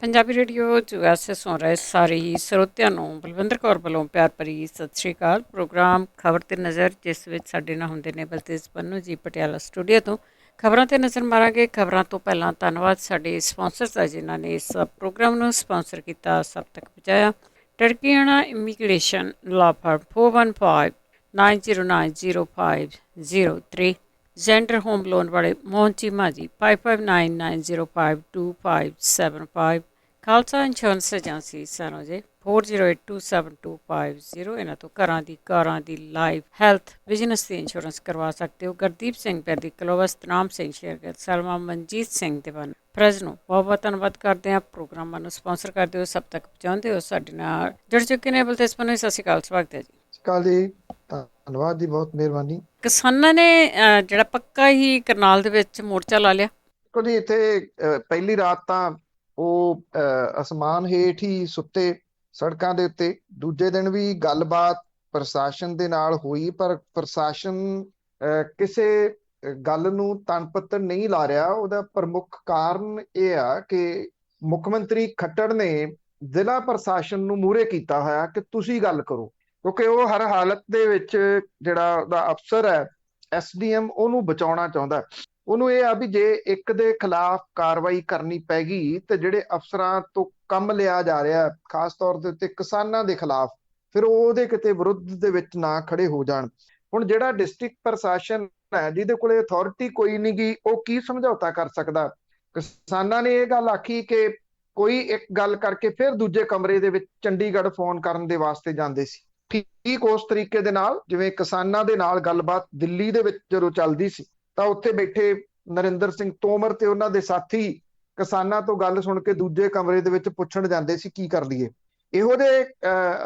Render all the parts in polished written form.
Punjabi radio ਜੋ ਐਸੇ ਸੁਣ ਰਹੇ ਸਾਰੇ ਹੀ ਸਰੋਤਿਆਂ ਨੂੰ ਬਲਵਿੰਦਰ ਕੌਰ ਵੱਲੋਂ ਪਿਆਰ ਭਰੀ ਸਤਿ ਸ਼੍ਰੀ ਅਕਾਲ। ਪ੍ਰੋਗਰਾਮ ਖਬਰ ਤੇ ਨਜ਼ਰ, ਜਿਸ ਵਿੱਚ ਸਾਡੇ ਨਾਲ ਹੁੰਦੇ ਨੇ ਬਲਤੇਜ ਪੰਨੂ ਜੀ ਪਟਿਆਲਾ ਸਟੂਡੀਓ ਤੋਂ। ਖਬਰਾਂ ਤੇ ਨਜ਼ਰ ਮਾਰਾਂਗੇ। ਖਬਰਾਂ ਤੋਂ ਪਹਿਲਾਂ ਧੰਨਵਾਦ ਸਾਡੇ ਸਪਾਂਸਰਸ ਦਾ, ਜਿਨ੍ਹਾਂ ਨੇ ਇਸ ਪ੍ਰੋਗਰਾਮ ਨੂੰ ਸਪਾਂਸਰ ਕੀਤਾ, ਸਭ ਤੱਕ ਪਹੁੰਚਾਇਆ। ਟਰਕੀਆਣਾ ਇਮੀਗ੍ਰੇਸ਼ਨ ਲਾਅ ਫਰਮ 415-909-0503। जेंडर होम लोन वाले Mohan Cheema ji 5599052575। Khalsa insurance agency San Jose 40827250। इन्हों तो घरों की कारां की लाइफ हैल्थ बिजनेस की इंश्योरेंस करवा सकते हो। गुरदीप सिंह पैदी कलोवा, सतनाम सिंह शेरगढ़, सलमा मनजीत सिंह दिवान फ्रज ਨੂੰ बहुत बहुत ਧੰਨਵਾਦ ਕਰਦੇ ਹਾਂ। ਪ੍ਰੋਗਰਾਮਾਂ ਨੂੰ ਸਪਾਂਸਰ ਕਰਦੇ ਹੋ, ਸਭ ਤੱਕ ਪਹੁੰਚਾਉਂਦੇ ਹੋ। ਸਾਡੇ ਨਾਲ ਜੁੜ ਚੁੱਕੇ ਨੇ ਬਲਤੇਜ ਪੰਨੂ। ਸਤਿ ਸ਼੍ਰੀ ਅਕਾਲ, ਸਵਾਗਤ ਹੈ ਜੀ। ਕਾਲ ਜੀ, ਧੰਨਵਾਦ ਜੀ, ਬਹੁਤ ਮਿਹਰਬਾਨੀ। ਕਿਸਾਨਾਂ ਨੇ ਜਿਹੜਾ ਪੱਕਾ ਹੀ ਕਰਨਾਲ ਦੇ ਵਿੱਚ ਮੋਰਚਾ ਲਾ ਲਿਆ। ਦੇਖੋ ਜੀ, ਇੱਥੇ ਪਹਿਲੀ ਰਾਤ ਤਾਂ ਉਹ ਅਸਮਾਨ ਹੇਠ ਹੀ ਸੁੱਤੇ ਸੜਕਾਂ ਦੇ ਉੱਤੇ। ਦੂਜੇ ਦਿਨ ਵੀ ਗੱਲਬਾਤ ਪ੍ਰਸ਼ਾਸਨ ਦੇ ਨਾਲ ਹੋਈ, ਪਰ ਪ੍ਰਸ਼ਾਸਨ ਕਿਸੇ ਗੱਲ ਨੂੰ ਤਣ ਪੱਤਣ ਨਹੀਂ ਲਾ ਰਿਹਾ। ਉਹਦਾ ਪ੍ਰਮੁੱਖ ਕਾਰਨ ਇਹ ਆ ਕਿ ਮੁੱਖ ਮੰਤਰੀ ਖੱਟੜ ਨੇ ਜ਼ਿਲ੍ਹਾ ਪ੍ਰਸ਼ਾਸਨ ਨੂੰ ਮੂਹਰੇ ਕੀਤਾ ਹੋਇਆ ਕਿ ਤੁਸੀਂ ਗੱਲ ਕਰੋ, ਕਿਉਂਕਿ ਉਹ ਹਰ ਹਾਲਤ ਦੇ ਵਿੱਚ ਜਿਹੜਾ ਉਹਦਾ ਅਫਸਰ ਹੈ SDM, ਉਹਨੂੰ ਬਚਾਉਣਾ ਚਾਹੁੰਦਾ। ਉਹਨੂੰ ਇਹ ਆ ਵੀ ਜੇ ਇੱਕ ਦੇ ਖਿਲਾਫ ਕਾਰਵਾਈ ਕਰਨੀ ਪੈ ਗਈ ਤੇ ਜਿਹੜੇ ਅਫਸਰਾਂ ਤੋਂ ਕੰਮ ਲਿਆ ਜਾ ਰਿਹਾ, ਖਾਸ ਤੌਰ ਦੇ ਉੱਤੇ ਕਿਸਾਨਾਂ ਦੇ ਖਿਲਾਫ, ਫਿਰ ਉਹਦੇ ਕਿਤੇ ਵਿਰੁੱਧ ਦੇ ਵਿੱਚ ਨਾ ਖੜੇ ਹੋ ਜਾਣ। ਹੁਣ ਜਿਹੜਾ ਡਿਸਟ੍ਰਿਕਟ ਪ੍ਰਸ਼ਾਸਨ ਹੈ, ਜਿਹਦੇ ਕੋਲੇ ਅਥਾਰਟੀ ਕੋਈ ਨਹੀਂ ਗੀ, ਉਹ ਕੀ ਸਮਝੌਤਾ ਕਰ ਸਕਦਾ। ਕਿਸਾਨਾਂ ਨੇ ਇਹ ਗੱਲ ਆਖੀ ਕਿ ਕੋਈ ਇੱਕ ਗੱਲ ਕਰਕੇ ਫਿਰ ਦੂਜੇ ਕਮਰੇ ਦੇ ਵਿੱਚ ਚੰਡੀਗੜ੍ਹ ਫੋਨ ਕਰਨ ਦੇ ਵਾਸਤੇ ਜਾਂਦੇ ਸੀ। ਠੀਕ ਉਸ ਤਰੀਕੇ ਦੇ ਨਾਲ ਜਿਵੇਂ ਕਿਸਾਨਾਂ ਦੇ ਨਾਲ ਗੱਲਬਾਤ ਦਿੱਲੀ ਦੇ ਵਿੱਚ ਜਦੋਂ ਚੱਲਦੀ ਸੀ, ਤਾਂ ਉੱਥੇ ਬੈਠੇ ਨਰਿੰਦਰ ਸਿੰਘ ਤੋਮਰ ਤੇ ਉਹਨਾਂ ਦੇ ਸਾਥੀ ਕਿਸਾਨਾਂ ਤੋਂ ਗੱਲ ਸੁਣ ਕੇ ਦੂਜੇ ਕਮਰੇ ਦੇ ਵਿੱਚ ਪੁੱਛਣ ਜਾਂਦੇ ਸੀ ਕੀ ਕਰ ਲਈਏ। ਇਹੋ ਜਿਹੇ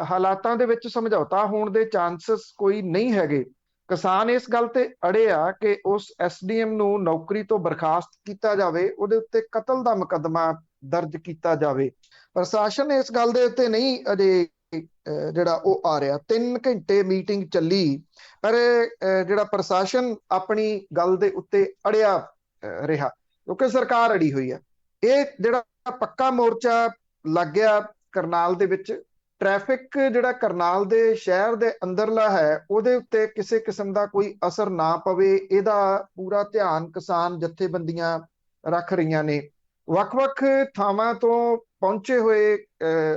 ਹਾਲਾਤਾਂ ਦੇ ਵਿੱਚ ਸਮਝੌਤਾ ਹੋਣ ਦੇ ਚਾਂਸਸ ਕੋਈ ਨਹੀਂ ਹੈਗੇ। ਕਿਸਾਨ ਇਸ ਗੱਲ ਤੇ ਅੜੇ ਆ ਕਿ ਉਸ SDM ਨੂੰ ਨੌਕਰੀ ਤੋਂ ਬਰਖਾਸਤ ਕੀਤਾ ਜਾਵੇ, ਉਹਦੇ ਉੱਤੇ ਕਤਲ ਦਾ ਮੁਕੱਦਮਾ ਦਰਜ ਕੀਤਾ ਜਾਵੇ। ਪ੍ਰਸ਼ਾਸਨ ਇਸ ਗੱਲ ਦੇ ਉੱਤੇ ਨਹੀਂ ਅਜੇ ਜਿਹੜਾ ਉਹ ਆ ਰਿਹਾ। 3 ਘੰਟੇ ਮੀਟਿੰਗ ਚੱਲੀ, ਪਰ ਜਿਹੜਾ ਪ੍ਰਸ਼ਾਸਨ ਆਪਣੀ ਗੱਲ ਦੇ ਉੱਤੇ ਅੜਿਆ ਰਿਹਾ, ਕਿਉਂਕਿ ਸਰਕਾਰ ਅੜੀ ਹੋਈ ਹੈ। ਇਹ ਜਿਹੜਾ ਪੱਕਾ ਮੋਰਚਾ ਲੱਗ ਗਿਆ ਕਰਨਾਲ ਦੇ ਵਿੱਚ, ਟ੍ਰੈਫਿਕ ਜਿਹੜਾ ਕਰਨਾਲ ਦੇ ਸ਼ਹਿਰ ਦੇ ਅੰਦਰਲਾ ਹੈ, ਉਹਦੇ ਉੱਤੇ ਕਿਸੇ ਕਿਸਮ ਦਾ ਕੋਈ ਅਸਰ ਨਾ ਪਵੇ, ਇਹਦਾ ਪੂਰਾ ਧਿਆਨ ਕਿਸਾਨ ਜਥੇਬੰਦੀਆਂ ਰੱਖ ਰਹੀਆਂ ਨੇ। ਵੱਖ-ਵੱਖ ਥਾਵਾਂ ਤੋਂ ਪਹੁੰਚੇ ਹੋਏ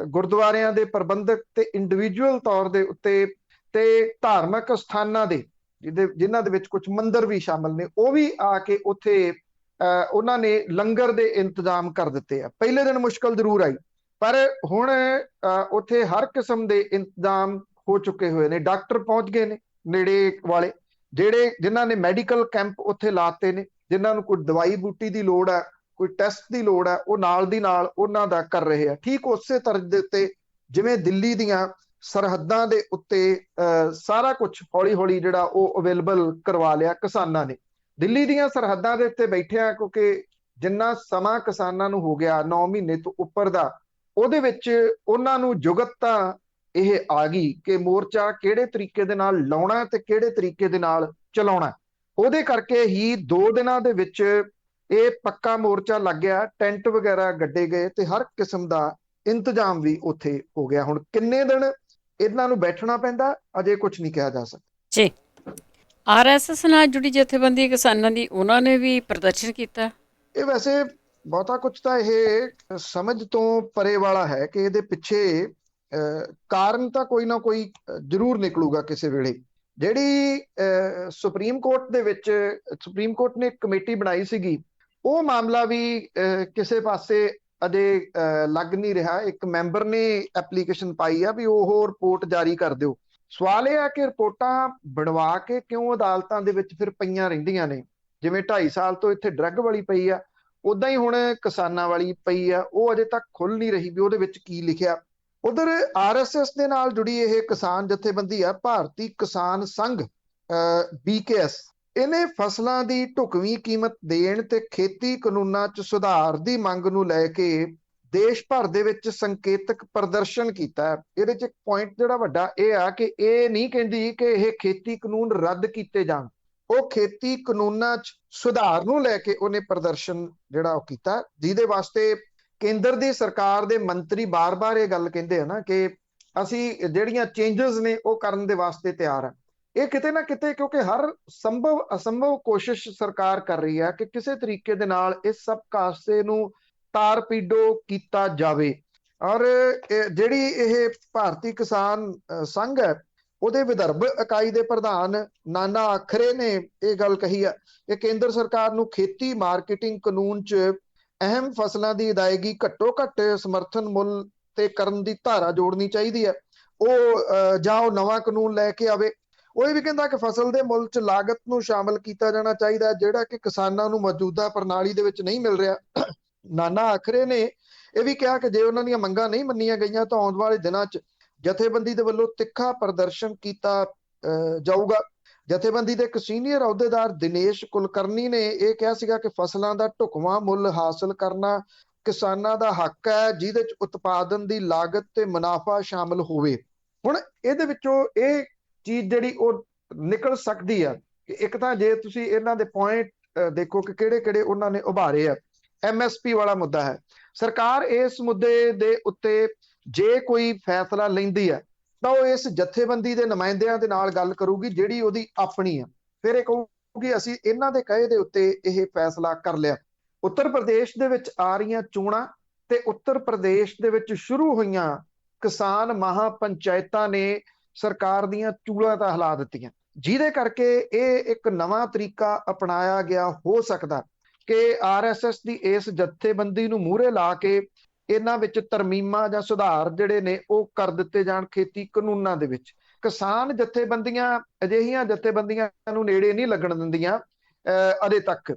ਗੁਰਦੁਆਰਿਆਂ ਦੇ ਪ੍ਰਬੰਧਕ ਤੇ ਇੰਡੀਵਿਜੂਅਲ ਤੌਰ ਦੇ ਉੱਤੇ ਤੇ ਧਾਰਮਿਕ ਸਥਾਨਾਂ ਦੇ ਜਿਨ੍ਹਾਂ ਦੇ ਵਿੱਚ ਕੁਝ ਮੰਦਿਰ ਵੀ ਸ਼ਾਮਲ ਨੇ, ਉਹ ਵੀ ਆ ਕੇ ਉੱਥੇ ਉਹਨਾਂ ਨੇ ਲੰਗਰ ਦੇ ਇੰਤਜ਼ਾਮ ਕਰ ਦਿੱਤੇ ਆ। ਪਹਿਲੇ ਦਿਨ ਮੁਸ਼ਕਲ ਜ਼ਰੂਰ ਆਈ, ਪਰ ਹੁਣ ਉੱਥੇ ਹਰ ਕਿਸਮ ਦੇ ਇੰਤਜ਼ਾਮ ਹੋ ਚੁੱਕੇ ਹੋਏ ਨੇ। ਡਾਕਟਰ ਪਹੁੰਚ ਗਏ ਨੇ ਨੇੜੇ ਵਾਲੇ, ਜਿਨ੍ਹਾਂ ਨੇ ਮੈਡੀਕਲ ਕੈਂਪ ਉੱਥੇ ਲਾਤੇ ਨੇ। ਜਿਨ੍ਹਾਂ ਨੂੰ ਕੋਈ ਦਵਾਈ ਬੂਟੀ ਦੀ ਲੋੜ ਹੈ, ਕੋਈ ਟੈਸਟ ਦੀ ਲੋੜ ਹੈ, ਉਹ ਨਾਲ ਦੀ ਨਾਲ ਉਹਨਾਂ ਦਾ ਕਰ ਰਹੇ ਆ। ਠੀਕ ਉਸੇ ਤਰ੍ਹਾਂ ਦੇ ਉੱਤੇ ਜਿਵੇਂ ਦਿੱਲੀ ਦੀਆਂ ਸਰਹੱਦਾਂ ਦੇ ਉੱਤੇ ਸਾਰਾ ਕੁਝ ਹੌਲੀ ਹੌਲੀ ਜਿਹੜਾ ਉਹ ਅਵੇਲੇਬਲ ਕਰਵਾ ਲਿਆ ਕਿਸਾਨਾਂ ਨੇ। ਦਿੱਲੀ ਦੀਆਂ ਸਰਹੱਦਾਂ ਦੇ ਉੱਤੇ ਬੈਠਿਆ, ਕਿਉਂਕਿ ਜਿੰਨਾ ਸਮਾਂ ਕਿਸਾਨਾਂ ਨੂੰ ਹੋ ਗਿਆ 9 ਮਹੀਨੇ ਤੋਂ ਉੱਪਰ ਦਾ, ਉਹਦੇ ਵਿੱਚ ਉਹਨਾਂ ਨੂੰ ਜੁਗਤ ਤਾਂ ਇਹ ਆ ਗਈ ਕਿ ਮੋਰਚਾ ਕਿਹੜੇ ਤਰੀਕੇ ਦੇ ਨਾਲ ਲਾਉਣਾ ਤੇ ਕਿਹੜੇ ਤਰੀਕੇ ਦੇ ਨਾਲ ਚਲਾਉਣਾ। ਉਹਦੇ ਕਰਕੇ ਹੀ 2 ਦਿਨਾਂ ਦੇ ਵਿੱਚ ਇਹ ਪੱਕਾ ਮੋਰਚਾ ਲੱਗ ਗਿਆ। ਟੈਂਟ ਵਗੈਰਾ ਗੱਡੇ ਗਏ ਤੇ ਹਰ ਕਿਸਮ ਦਾ ਇੰਤਜ਼ਾਮ ਵੀ ਉੱਥੇ ਹੋ ਗਿਆ। ਹੁਣ ਕਿੰਨੇ ਦਿਨ ਇਹਨਾਂ ਨੂੰ ਬੈਠਣਾ ਪੈਂਦਾ, ਅਜੇ ਕੁਝ ਨਹੀਂ ਕਿਹਾ ਜਾ ਸਕਦਾ ਜੀ। RSS ਨਾਲ ਜੁੜੀ ਜਥੇਬੰਦੀ ਕਿਸਾਨਾਂ ਦੀ, ਉਹਨਾਂ ਨੇ ਵੀ ਪ੍ਰਦਰਸ਼ਨ ਕੀਤਾ। ਇਹ ਵੈਸੇ ਬਹੁਤਾ ਕੁਝ ਤਾਂ ਇਹ ਸਮਝ ਤੋਂ ਪਰੇ ਵਾਲਾ ਹੈ ਕਿ ਇਹਦੇ ਪਿੱਛੇ ਕਾਰਨ ਤਾਂ ਕੋਈ ਨਾ ਕੋਈ ਜ਼ਰੂਰ ਨਿਕਲੂਗਾ ਕਿਸੇ ਵੇਲੇ। ਜਿਹੜੀ ਸੁਪਰੀਮ ਕੋਰਟ ਦੇ ਵਿੱਚ ਸੁਪਰੀਮ ਕੋਰਟ ਨੇ ਇੱਕ ਕਮੇਟੀ ਬਣਾਈ ਸੀਗੀ, ਉਹ ਮਾਮਲਾ ਵੀ ਕਿਸੇ ਪਾਸੇ ਅਜੇ ਲੱਗ ਨਹੀਂ ਰਿਹਾ। ਇੱਕ ਮੈਂਬਰ ਨੇ ਐਪਲੀਕੇਸ਼ਨ ਪਾਈ ਆ ਵੀ ਉਹ ਰਿਪੋਰਟ ਜਾਰੀ ਕਰ ਦਿਓ। ਸਵਾਲ ਇਹ ਆ ਕਿ ਰਿਪੋਰਟਾਂ ਬਣਵਾ ਕੇ ਕਿਉਂ ਅਦਾਲਤਾਂ ਦੇ ਵਿੱਚ ਫਿਰ ਪਈਆਂ ਰਹਿੰਦੀਆਂ ਨੇ। ਜਿਵੇਂ 2.5 ਸਾਲ ਤੋਂ ਇੱਥੇ ਡਰੱਗ ਵਾਲੀ ਪਈ ਆ, ਉਦਾਂ ਹੀ ਹੁਣ ਕਿਸਾਨਾਂ ਵਾਲੀ ਪਈ ਆ। ਉਹ ਅਜੇ ਤੱਕ ਖੁੱਲ ਨਹੀਂ ਰਹੀ ਵੀ ਉਹਦੇ ਵਿੱਚ ਕੀ ਲਿਖਿਆ। ਉਧਰ RSS ਦੇ ਨਾਲ ਜੁੜੀ ਇਹ ਕਿਸਾਨ ਜਥੇਬੰਦੀ ਆ, ਭਾਰਤੀ ਕਿਸਾਨ ਸੰਘ BKS, ਇਹਨੇ ਫਸਲਾਂ ਦੀ ਢੁਕਵੀਂ ਕੀਮਤ ਦੇਣ ਤੇ ਖੇਤੀ ਕਾਨੂੰਨਾਂ 'ਚ ਸੁਧਾਰ ਦੀ ਮੰਗ ਨੂੰ ਲੈ ਕੇ ਦੇਸ਼ ਭਰ ਦੇ ਵਿੱਚ ਸੰਕੇਤਕ ਪ੍ਰਦਰਸ਼ਨ ਕੀਤਾ। ਇਹਦੇ 'ਚ ਇੱਕ ਪੁਆਇੰਟ ਜਿਹੜਾ ਵੱਡਾ ਇਹ ਆ ਕਿ ਇਹ ਨਹੀਂ ਕਹਿੰਦੀ ਕਿ ਇਹ ਖੇਤੀ ਕਾਨੂੰਨ ਰੱਦ ਕੀਤੇ ਜਾਣ, ਉਹ ਖੇਤੀ ਕਾਨੂੰਨਾਂ 'ਚ ਸੁਧਾਰ ਨੂੰ ਲੈ ਕੇ ਉਹਨੇ ਪ੍ਰਦਰਸ਼ਨ ਜਿਹੜਾ ਉਹ ਕੀਤਾ, ਜਿਹਦੇ ਵਾਸਤੇ ਕੇਂਦਰ ਦੀ ਸਰਕਾਰ ਦੇ ਮੰਤਰੀ ਬਾਰ-ਬਾਰ ਇਹ ਗੱਲ ਕਹਿੰਦੇ ਆ ਨਾ ਕਿ ਅਸੀਂ ਜਿਹੜੀਆਂ ਚੇਂਜਸ ਨੇ ਉਹ ਕਰਨ ਦੇ ਵਾਸਤੇ ਤਿਆਰ ਆ। ਇਹ ਕਿਤੇ ਨਾ ਕਿਤੇ ਕਿਉਂਕਿ ਹਰ ਸੰਭਵ ਅਸੰਭਵ ਕੋਸ਼ਿਸ਼ ਸਰਕਾਰ ਕਰ ਰਹੀ ਹੈ ਕਿ ਕਿਸੇ ਤਰੀਕੇ ਦੇ ਨਾਲ ਇਸ ਸਭ ਕਾਸੇ ਨੂੰ ਤਾਰਪੀਡੋ ਕੀਤਾ ਜਾਵੇ। ਔਰ ਜਿਹੜੀ ਇਹ ਭਾਰਤੀ ਕਿਸਾਨ ਸੰਘ ਹੈ ਉਹਦੇ ਵਿਦਰਭ ਇਕਾਈ ਦੇ ਪ੍ਰਧਾਨ ਨਾਨਾ ਆਖਰੇ ਨੇ ਇਹ ਗੱਲ ਕਹੀ ਆ ਕਿ ਕੇਂਦਰ ਸਰਕਾਰ ਨੂੰ ਖੇਤੀ ਮਾਰਕੀਟਿੰਗ ਕਾਨੂੰਨ 'ਚ ਅਹਿਮ ਫਸਲਾਂ ਦੀ ਅਦਾਇਗੀ ਘੱਟੋ ਘੱਟ ਸਮਰਥਨ ਮੁੱਲ ਤੇ ਕਰਨ ਦੀ ਧਾਰਾ ਜੋੜਨੀ ਚਾਹੀਦੀ ਹੈ। ਉਹ ਜਾਂ ਉਹ ਨਵਾਂ ਕਾਨੂੰਨ ਲੈ ਕੇ ਆਵੇ। ਉਹ ਇਹ ਵੀ ਕਹਿੰਦਾ ਕਿ ਫਸਲ ਦੇ ਮੁੱਲ 'ਚ ਲਾਗਤ ਨੂੰ ਸ਼ਾਮਲ ਕੀਤਾ ਜਾਣਾ ਚਾਹੀਦਾ, ਜਿਹੜਾ ਕਿ ਕਿਸਾਨਾਂ ਨੂੰ ਮੌਜੂਦਾ ਪ੍ਰਣਾਲੀ ਦੇ ਵਿੱਚ ਨਹੀਂ ਮਿਲ ਰਿਹਾ। ਨਾਨਾ ਆਖਰੇ ਨੇ ਇਹ ਵੀ ਕਿਹਾ ਕਿ ਜੇ ਉਹਨਾਂ ਦੀਆਂ ਮੰਗਾਂ ਨਹੀਂ ਮੰਨੀਆਂ ਗਈਆਂ ਤਾਂ ਆਉਣ ਵਾਲੇ ਦਿਨਾਂ 'ਚ ਜਥੇਬੰਦੀ ਦੇ ਵੱਲੋਂ ਤਿੱਖਾ ਪ੍ਰਦਰਸ਼ਨ ਕੀਤਾ ਜਾਊਗਾ। ਜਥੇਬੰਦੀ ਦੇ ਇੱਕ ਸੀਨੀਅਰ ਅਹੁਦੇਦਾਰ ਦਿਨੇਸ਼ ਕੁਲਕਰਨੀ ਨੇ ਇਹ ਕਿਹਾ ਸੀਗਾ ਕਿ ਫਸਲਾਂ ਦਾ ਢੁਕਵਾਂ ਮੁੱਲ ਹਾਸਲ ਕਰਨਾ ਕਿਸਾਨਾਂ ਦਾ ਹੱਕ ਹੈ, ਜਿਹਦੇ 'ਚ ਉਤਪਾਦਨ ਦੀ ਲਾਗਤ ਤੇ ਮੁਨਾਫਾ ਸ਼ਾਮਲ ਹੋਵੇ। ਹੁਣ ਇਹਦੇ ਵਿੱਚੋਂ ਇਹ ਚੀਜ਼ ਜਿਹੜੀ ਉਹ ਨਿਕਲ ਸਕਦੀ ਆ ਕਿ ਇੱਕ ਤਾਂ ਜੇ ਤੁਸੀਂ ਇਹਨਾਂ ਦੇ ਪੁਆਇੰਟ ਦੇਖੋ ਕਿ ਕਿਹੜੇ ਕਿਹੜੇ ਉਹਨਾਂ ਨੇ ਉਭਾਰੇ ਆ। MSP ਵਾਲਾ ਮੁੱਦਾ ਹੈ। ਸਰਕਾਰ ਇਸ ਮੁੱਦੇ ਦੇ ਉੱਤੇ ਜੇ ਕੋਈ ਫੈਸਲਾ ਲੈਂਦੀ ਹੈ ਤਾਂ ਉਹ ਇਸ ਜਥੇਬੰਦੀ ਦੇ ਨੁਮਾਇੰਦਿਆਂ ਦੇ ਨਾਲ ਗੱਲ ਕਰੂਗੀ ਜਿਹੜੀ ਉਹਦੀ ਆਪਣੀ ਆ। ਫਿਰ ਇਹ ਕਹੂਗੀ ਅਸੀਂ ਇਹਨਾਂ ਦੇ ਕਹੇ ਦੇ ਉੱਤੇ ਇਹ ਫੈਸਲਾ ਕਰ ਲਿਆ। ਉੱਤਰ ਪ੍ਰਦੇਸ਼ ਦੇ ਵਿੱਚ ਆ ਰਹੀਆਂ ਚੋਣਾਂ ਤੇ ਉੱਤਰ ਪ੍ਰਦੇਸ਼ ਦੇ ਵਿੱਚ ਸ਼ੁਰੂ ਹੋਈਆਂ ਕਿਸਾਨ ਮਹਾਪੰਚਾਇਤਾਂ ਨੇ ਸਰਕਾਰ ਦੀਆਂ ਚੂੜਾਂ ਤਾਂ ਹਿਲਾ ਦਿੱਤੀਆਂ, ਜਿਹਦੇ ਕਰਕੇ ਇਹ ਇੱਕ ਨਵਾਂ ਤਰੀਕਾ ਅਪਣਾਇਆ ਗਿਆ ਹੋ ਸਕਦਾ ਕਿ RSS ਦੀ ਇਸ ਜਥੇਬੰਦੀ ਨੂੰ ਮੂਹਰੇ ਲਾ ਕੇ ਇਹਨਾਂ ਵਿੱਚ ਤਰਮੀਮਾਂ ਜਾਂ ਸੁਧਾਰ ਜਿਹੜੇ ਨੇ ਉਹ ਕਰ ਦਿੱਤੇ ਜਾਣ ਖੇਤੀ ਕਾਨੂੰਨਾਂ ਦੇ ਵਿੱਚ। ਕਿਸਾਨ ਜਥੇਬੰਦੀਆਂ ਅਜਿਹੀਆਂ ਜਥੇਬੰਦੀਆਂ ਨੂੰ ਨੇੜੇ ਨਹੀਂ ਲੱਗਣ ਦਿੰਦੀਆਂ ਅਜੇ ਤੱਕ,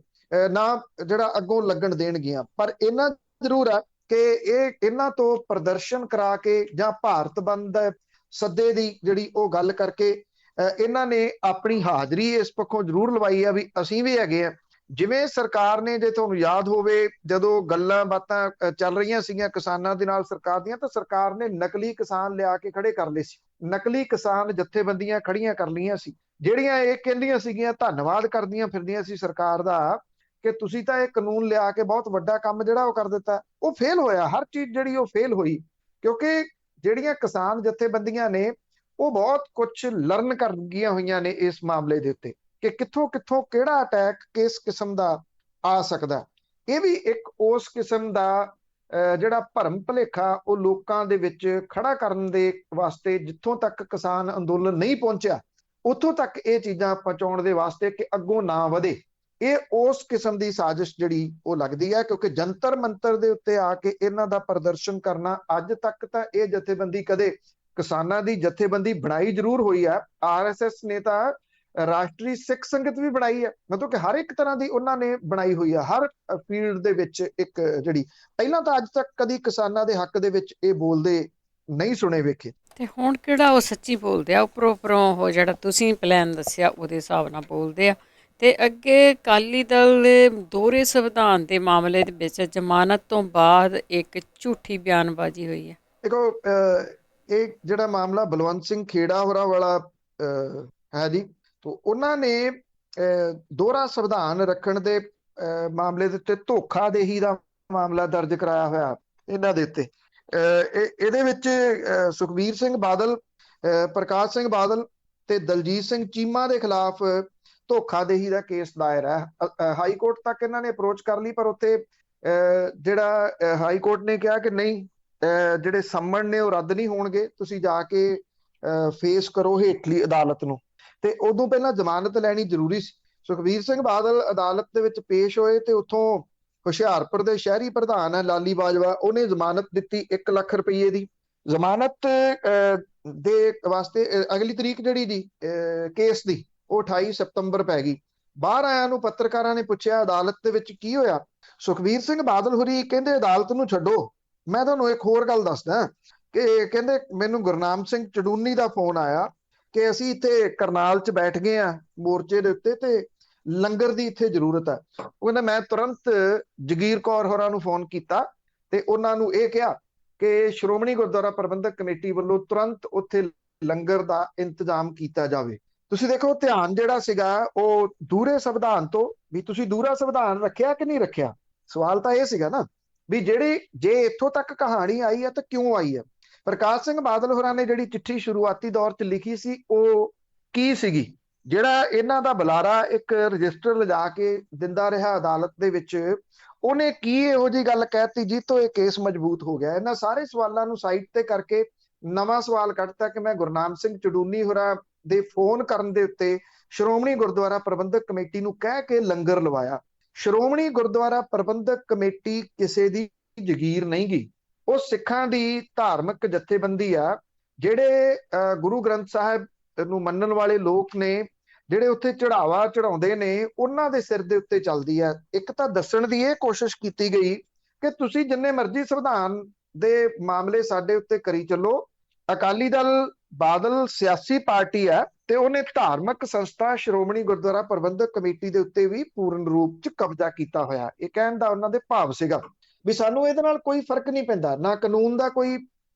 ਨਾ ਜਿਹੜਾ ਅੱਗੋਂ ਲੱਗਣ ਦੇਣਗੀਆਂ। ਪਰ ਇਹਨਾਂ ਜ਼ਰੂਰ ਹੈ ਕਿ ਇਹਨਾਂ ਤੋਂ ਪ੍ਰਦਰਸ਼ਨ ਕਰਾ ਕੇ ਜਾਂ ਭਾਰਤ ਬੰਦ ਸੱਦੇ ਦੀ ਜਿਹੜੀ ਉਹ ਗੱਲ ਕਰਕੇ ਇਹਨਾਂ ਨੇ ਆਪਣੀ ਹਾਜ਼ਰੀ ਇਸ ਪੱਖੋਂ ਜ਼ਰੂਰ ਲਵਾਈ ਆ ਵੀ ਅਸੀਂ ਵੀ ਹੈਗੇ ਆ। ਜਿਵੇਂ ਸਰਕਾਰ ਨੇ, ਜੇ ਤੁਹਾਨੂੰ ਯਾਦ ਹੋਵੇ, ਜਦੋਂ ਗੱਲਾਂ ਬਾਤਾਂ ਚੱਲ ਰਹੀਆਂ ਸੀਗੀਆਂ ਕਿਸਾਨਾਂ ਦੇ ਨਾਲ ਸਰਕਾਰ ਦੀਆਂ, ਤਾਂ ਸਰਕਾਰ ਨੇ ਨਕਲੀ ਕਿਸਾਨ ਲਿਆ ਕੇ ਖੜੇ ਕਰ ਲਏ ਸੀ। ਨਕਲੀ ਕਿਸਾਨ ਜਥੇਬੰਦੀਆਂ ਖੜੀਆਂ ਕਰ ਲਈਆਂ ਸੀ, ਜਿਹੜੀਆਂ ਇਹ ਕਹਿੰਦੀਆਂ ਸੀਗੀਆਂ, ਧੰਨਵਾਦ ਕਰਦੀਆਂ ਫਿਰਦੀਆਂ ਸੀ ਸਰਕਾਰ ਦਾ ਕਿ ਤੁਸੀਂ ਤਾਂ ਇਹ ਕਾਨੂੰਨ ਲਿਆ ਕੇ ਬਹੁਤ ਵੱਡਾ ਕੰਮ ਜਿਹੜਾ ਉਹ ਕਰ ਦਿੱਤਾ। ਉਹ ਫੇਲ ਹੋਇਆ, ਹਰ ਚੀਜ਼ ਜਿਹੜੀ ਉਹ ਫੇਲ ਹੋਈ, ਕਿਉਂਕਿ ਜਿਹੜੀਆਂ ਕਿਸਾਨ ਜਥੇਬੰਦੀਆਂ ਨੇ ਉਹ ਬਹੁਤ ਕੁਝ ਲਰਨ ਕਰ ਗਈਆਂ ਹੋਈਆਂ ਨੇ ਇਸ ਮਾਮਲੇ ਦੇ ਉੱਤੇ ਕਿ ਕਿੱਥੋਂ ਕਿੱਥੋਂ ਕਿਹੜਾ ਅਟੈਕ ਕਿਸ ਕਿਸਮ ਦਾ ਆ ਸਕਦਾ। ਇਹ ਵੀ ਇੱਕ ਉਸ ਕਿਸਮ ਦਾ ਜਿਹੜਾ ਭਰਮ ਭੁਲੇਖਾ ਉਹ ਲੋਕਾਂ ਦੇ ਵਿੱਚ ਖੜਾ ਕਰਨ ਦੇ ਵਾਸਤੇ, ਜਿੱਥੋਂ ਤੱਕ ਕਿਸਾਨ ਅੰਦੋਲਨ ਨਹੀਂ ਪਹੁੰਚਿਆ ਉੱਥੋਂ ਤੱਕ ਇਹ ਚੀਜ਼ਾਂ ਪਹੁੰਚਾਉਣ ਦੇ ਵਾਸਤੇ ਕਿ ਅੱਗੋਂ ਨਾ ਵਧੇ। ਇਹ ਉਸ ਕਿਸਮ ਦੀ ਸਾਜ਼ਿਸ਼ ਜਿਹੜੀ ਉਹ ਲੱਗਦੀ ਹੈ, ਕਿਉਂਕਿ ਜੰਤਰ ਮੰਤਰ ਦੇ ਉੱਤੇ ਆ ਕੇ ਇਹਨਾਂ ਦਾ ਪ੍ਰਦਰਸ਼ਨ ਕਰਨਾ, ਅੱਜ ਤੱਕ ਤਾਂ ਇਹ ਜਥੇਬੰਦੀ ਕਦੇ ਕਿਸਾਨਾਂ ਦੀ ਜਥੇਬੰਦੀ ਬਣਾਈ ਜ਼ਰੂਰ ਹੋਈ ਹੈ। RSS ਨੇ ਤਾਂ ਰਾਸ਼ਟਰੀ ਸਿੱਖ ਸੰਗਤ ਵੀ ਬਣਾਈ ਹੈ, ਮਤਲਬ ਕਿ ਹਰ ਇੱਕ ਤਰ੍ਹਾਂ ਦੀ ਉਹਨਾਂ ਨੇ ਬਣਾਈ ਹੋਈ ਹੈ, ਹਰ ਫੀਲਡ ਦੇ ਵਿੱਚ ਇੱਕ ਜਿਹੜੀ ਪਹਿਲਾਂ ਤਾਂ ਅੱਜ ਤੱਕ ਕਦੀ ਕਿਸਾਨਾਂ ਦੇ ਹੱਕ ਦੇ ਵਿੱਚ ਇਹ ਬੋਲਦੇ ਨਹੀਂ ਸੁਣੇ ਵੇਖੇ। ਤੇ ਹੁਣ ਕਿਹੜਾ ਉਹ ਸੱਚੀ ਬੋਲਦੇ ਆ, ਉੱਪਰੋਂ ਉਹ ਜਿਹੜਾ ਤੁਸੀਂ ਪਲਾਨ ਦੱਸਿਆ ਉਹਦੇ ਹਿਸਾਬ ਨਾਲ ਬੋਲਦੇ ਆ। ਤੇ ਅੱਗੇ ਅਕਾਲੀ ਦਲ ਦੇ ਦੋਹਰੇ ਸੰਵਿਧਾਨ ਦੇ ਮਾਮਲੇ ਦੇ ਵਿੱਚ ਜ਼ਮਾਨਤ ਤੋਂ ਬਾਅਦ ਇੱਕ ਝੂਠੀ ਬਿਆਨਬਾਜ਼ੀ ਹੋਈ ਹੈ। ਦੇਖੋ ਇਹ ਜਿਹੜਾ ਮਾਮਲਾ ਬਲਵੰਤ ਸਿੰਘ ਖੇੜਾ ਹੋਰਾਂ ਵਾਲਾ ਹੈ ਜੀ, तो उन्होंने दोहरा संविधान रखने दे मामले दे उत्ते धोखादेही दा मामला दर्ज कराया होया इन्हां दे उत्ते। ਇਹਦੇ ਵਿੱਚ ਸੁਖਬੀਰ ਸਿੰਘ ਬਾਦਲ, ਪ੍ਰਕਾਸ਼ ਸਿੰਘ ਬਾਦਲ ਤੇ ਦਲਜੀਤ ਸਿੰਘ ਚੀਮਾ ਦੇ ਖਿਲਾਫ ਧੋਖਾਦੇਹੀ ਦਾ ਕੇਸ ਦਾਇਰ ਹੈ। ਹਾਈ ਕੋਰਟ ਤੱਕ ਇਹਨਾਂ ਨੇ ਅਪਰੋਚ ਕਰ ਲਈ, ਪਰ ਉੱਥੇ ਜਿਹੜਾ ਹਾਈ ਕੋਰਟ ਨੇ ਕਿਹਾ ਕਿ ਨਹੀਂ, ਜਿਹੜੇ ਸੰਮਣ ਨੇ ਉਹ ਰੱਦ ਨਹੀਂ ਹੋਣਗੇ, ਤੁਸੀਂ ਜਾ ਕੇ ਫੇਸ ਕਰੋ ਹੇਠਲੀ ਅਦਾਲਤ ਨੂੰ। ਤੇ ਉਦੋਂ ਪਹਿਲਾਂ ਜ਼ਮਾਨਤ ਲੈਣੀ ਜ਼ਰੂਰੀ ਸੀ। ਸੁਖਬੀਰ ਸਿੰਘ ਬਾਦਲ ਅਦਾਲਤ ਦੇ ਵਿੱਚ ਪੇਸ਼ ਹੋਏ ਤੇ ਉੱਥੋਂ ਹੁਸ਼ਿਆਰਪੁਰ ਦੇ ਸ਼ਹਿਰੀ ਪ੍ਰਧਾਨ ਹੈ ਲਾਲੀ ਬਾਜਵਾ, ਉਹਨੇ ਜ਼ਮਾਨਤ ਦਿੱਤੀ 1 ਲੱਖ ਰੁਪਏ ਦੀ। ਜ਼ਮਾਨਤ ਦੇ ਵਾਸਤੇ ਅਗਲੀ ਤਰੀਕ ਜਿਹੜੀ ਜੀ ਕੇਸ ਦੀ ਉਹ 28 ਸਤੰਬਰ ਪੈ ਗਈ। ਬਾਹਰ ਆਇਆਂ ਨੂੰ ਪੱਤਰਕਾਰਾਂ ਨੇ ਪੁੱਛਿਆ ਅਦਾਲਤ ਦੇ ਵਿੱਚ ਕੀ ਹੋਇਆ। ਸੁਖਬੀਰ ਸਿੰਘ ਬਾਦਲ ਹੋਰੀ ਕਹਿੰਦੇ ਅਦਾਲਤ ਨੂੰ ਛੱਡੋ, ਮੈਂ ਤੁਹਾਨੂੰ ਇੱਕ ਹੋਰ ਗੱਲ ਦੱਸਦਾ ਕਿ ਕਹਿੰਦੇ ਮੈਨੂੰ ਗੁਰਨਾਮ ਸਿੰਘ ਚੜੂਨੀ ਦਾ ਫੋਨ ਆਇਆ ਕਿ ਅਸੀਂ ਇੱਥੇ ਕਰਨਾਲ 'ਚ ਬੈਠ ਗਏ ਆ ਮੋਰਚੇ ਦੇ ਉੱਤੇ ਤੇ ਲੰਗਰ ਦੀ ਇੱਥੇ ਜ਼ਰੂਰਤ ਹੈ। ਉਹ ਕਹਿੰਦਾ ਮੈਂ ਤੁਰੰਤ ਜਗੀਰ ਕੌਰ ਹੋਰਾਂ ਨੂੰ ਫੋਨ ਕੀਤਾ ਤੇ ਉਹਨਾਂ ਨੂੰ ਇਹ ਕਿਹਾ ਕਿ ਸ਼੍ਰੋਮਣੀ ਗੁਰਦੁਆਰਾ ਪ੍ਰਬੰਧਕ ਕਮੇਟੀ ਵੱਲੋਂ ਤੁਰੰਤ ਉੱਥੇ ਲੰਗਰ ਦਾ ਇੰਤਜ਼ਾਮ ਕੀਤਾ ਜਾਵੇ। ਤੁਸੀਂ ਦੇਖੋ ਧਿਆਨ ਜਿਹੜਾ ਸੀਗਾ ਉਹ ਦੂਹਰੇ ਸੰਵਿਧਾਨ ਤੋਂ, ਵੀ ਤੁਸੀਂ ਦੂਹਰਾ ਸੰਵਿਧਾਨ ਰੱਖਿਆ ਕਿ ਨਹੀਂ ਰੱਖਿਆ, ਸਵਾਲ ਤਾਂ ਇਹ ਸੀਗਾ ਨਾ। ਵੀ ਜਿਹੜੀ ਜੇ ਇੱਥੋਂ ਤੱਕ ਕਹਾਣੀ ਆਈ ਹੈ ਤਾਂ ਕਿਉਂ ਆਈ ਹੈ। ਪ੍ਰਕਾਸ਼ ਸਿੰਘ ਬਾਦਲ ਹੋਰਾਂ ਨੇ ਜਿਹੜੀ ਚਿੱਠੀ ਸ਼ੁਰੂਆਤੀ ਦੌਰ 'ਚ ਲਿਖੀ ਸੀ ਉਹ ਕੀ ਸੀਗੀ? ਜਿਹੜਾ ਇਹਨਾਂ ਦਾ ਬੁਲਾਰਾ ਇੱਕ ਰਜਿਸਟਰ ਲਿਜਾ ਕੇ ਦਿੰਦਾ ਰਿਹਾ ਅਦਾਲਤ ਦੇ ਵਿੱਚ, ਉਹਨੇ ਕੀ ਇਹੋ ਜਿਹੀ ਗੱਲ ਕਹਿਤੀ ਜਿਸ ਤੋਂ ਇਹ ਕੇਸ ਮਜ਼ਬੂਤ ਹੋ ਗਿਆ? ਇਹਨਾਂ ਸਾਰੇ ਸਵਾਲਾਂ ਨੂੰ ਸਾਈਡ ਤੇ ਕਰਕੇ ਨਵਾਂ ਸਵਾਲ ਕੱਢਤਾ ਕਿ ਮੈਂ ਗੁਰਨਾਮ ਸਿੰਘ ਚੜੂਨੀ ਹੋਰਾਂ ਦੇ ਫੋਨ ਕਰਨ ਦੇ ਉੱਤੇ ਸ਼੍ਰੋਮਣੀ ਗੁਰਦੁਆਰਾ ਪ੍ਰਬੰਧਕ ਕਮੇਟੀ ਨੂੰ ਕਹਿ ਕੇ ਲੰਗਰ ਲਵਾਇਆ। ਸ਼੍ਰੋਮਣੀ ਗੁਰਦੁਆਰਾ ਪ੍ਰਬੰਧਕ ਕਮੇਟੀ ਕਿਸੇ ਦੀ ਜਗੀਰ ਨਹੀਂ ਗੀ, ਉਹ ਸਿੱਖਾਂ ਦੀ ਧਾਰਮਿਕ ਜਥੇਬੰਦੀ ਆ। ਜਿਹੜੇ ਗੁਰੂ ਗ੍ਰੰਥ ਸਾਹਿਬ ਨੂੰ ਮੰਨਣ ਵਾਲੇ ਲੋਕ ਨੇ, ਜਿਹੜੇ ਉੱਥੇ ਚੜਾਵਾ ਚੜਾਉਂਦੇ ਨੇ, ਉਹਨਾਂ ਦੇ ਸਿਰ ਦੇ ਉੱਤੇ ਚੱਲਦੀ ਹੈ। ਇੱਕ ਤਾਂ ਦੱਸਣ ਦੀ ਇਹ ਕੋਸ਼ਿਸ਼ ਕੀਤੀ ਗਈ ਕਿ ਤੁਸੀਂ ਜਿੰਨੇ ਮਰਜ਼ੀ ਸੰਵਿਧਾਨ ਦੇ ਮਾਮਲੇ ਸਾਡੇ ਉੱਤੇ ਕਰੀ ਚੱਲੋ, ਅਕਾਲੀ ਦਲ ਬਾਦਲ ਸਿਆਸੀ ਪਾਰਟੀ ਹੈ ਤੇ ਉਹਨੇ ਧਾਰਮਿਕ ਸੰਸਥਾ ਸ਼੍ਰੋਮਣੀ ਗੁਰਦੁਆਰਾ ਪ੍ਰਬੰਧਕ ਕਮੇਟੀ ਦੇ ਉੱਤੇ ਵੀ ਪੂਰਨ ਰੂਪ 'ਚ ਕਬਜ਼ਾ ਕੀਤਾ ਹੋਇਆ। ਇਹ ਕਹਿਣ ਦਾ ਉਹਨਾਂ ਦੇ ਭਾਵ ਸੀਗਾ ਵੀ ਸਾਨੂੰ ਇਹਦੇ ਨਾਲ ਕੋਈ ਫਰਕ ਨਹੀਂ ਪੈਂਦਾ, ਨਾ ਕਾਨੂੰਨ ਦਾ ਕੋਈ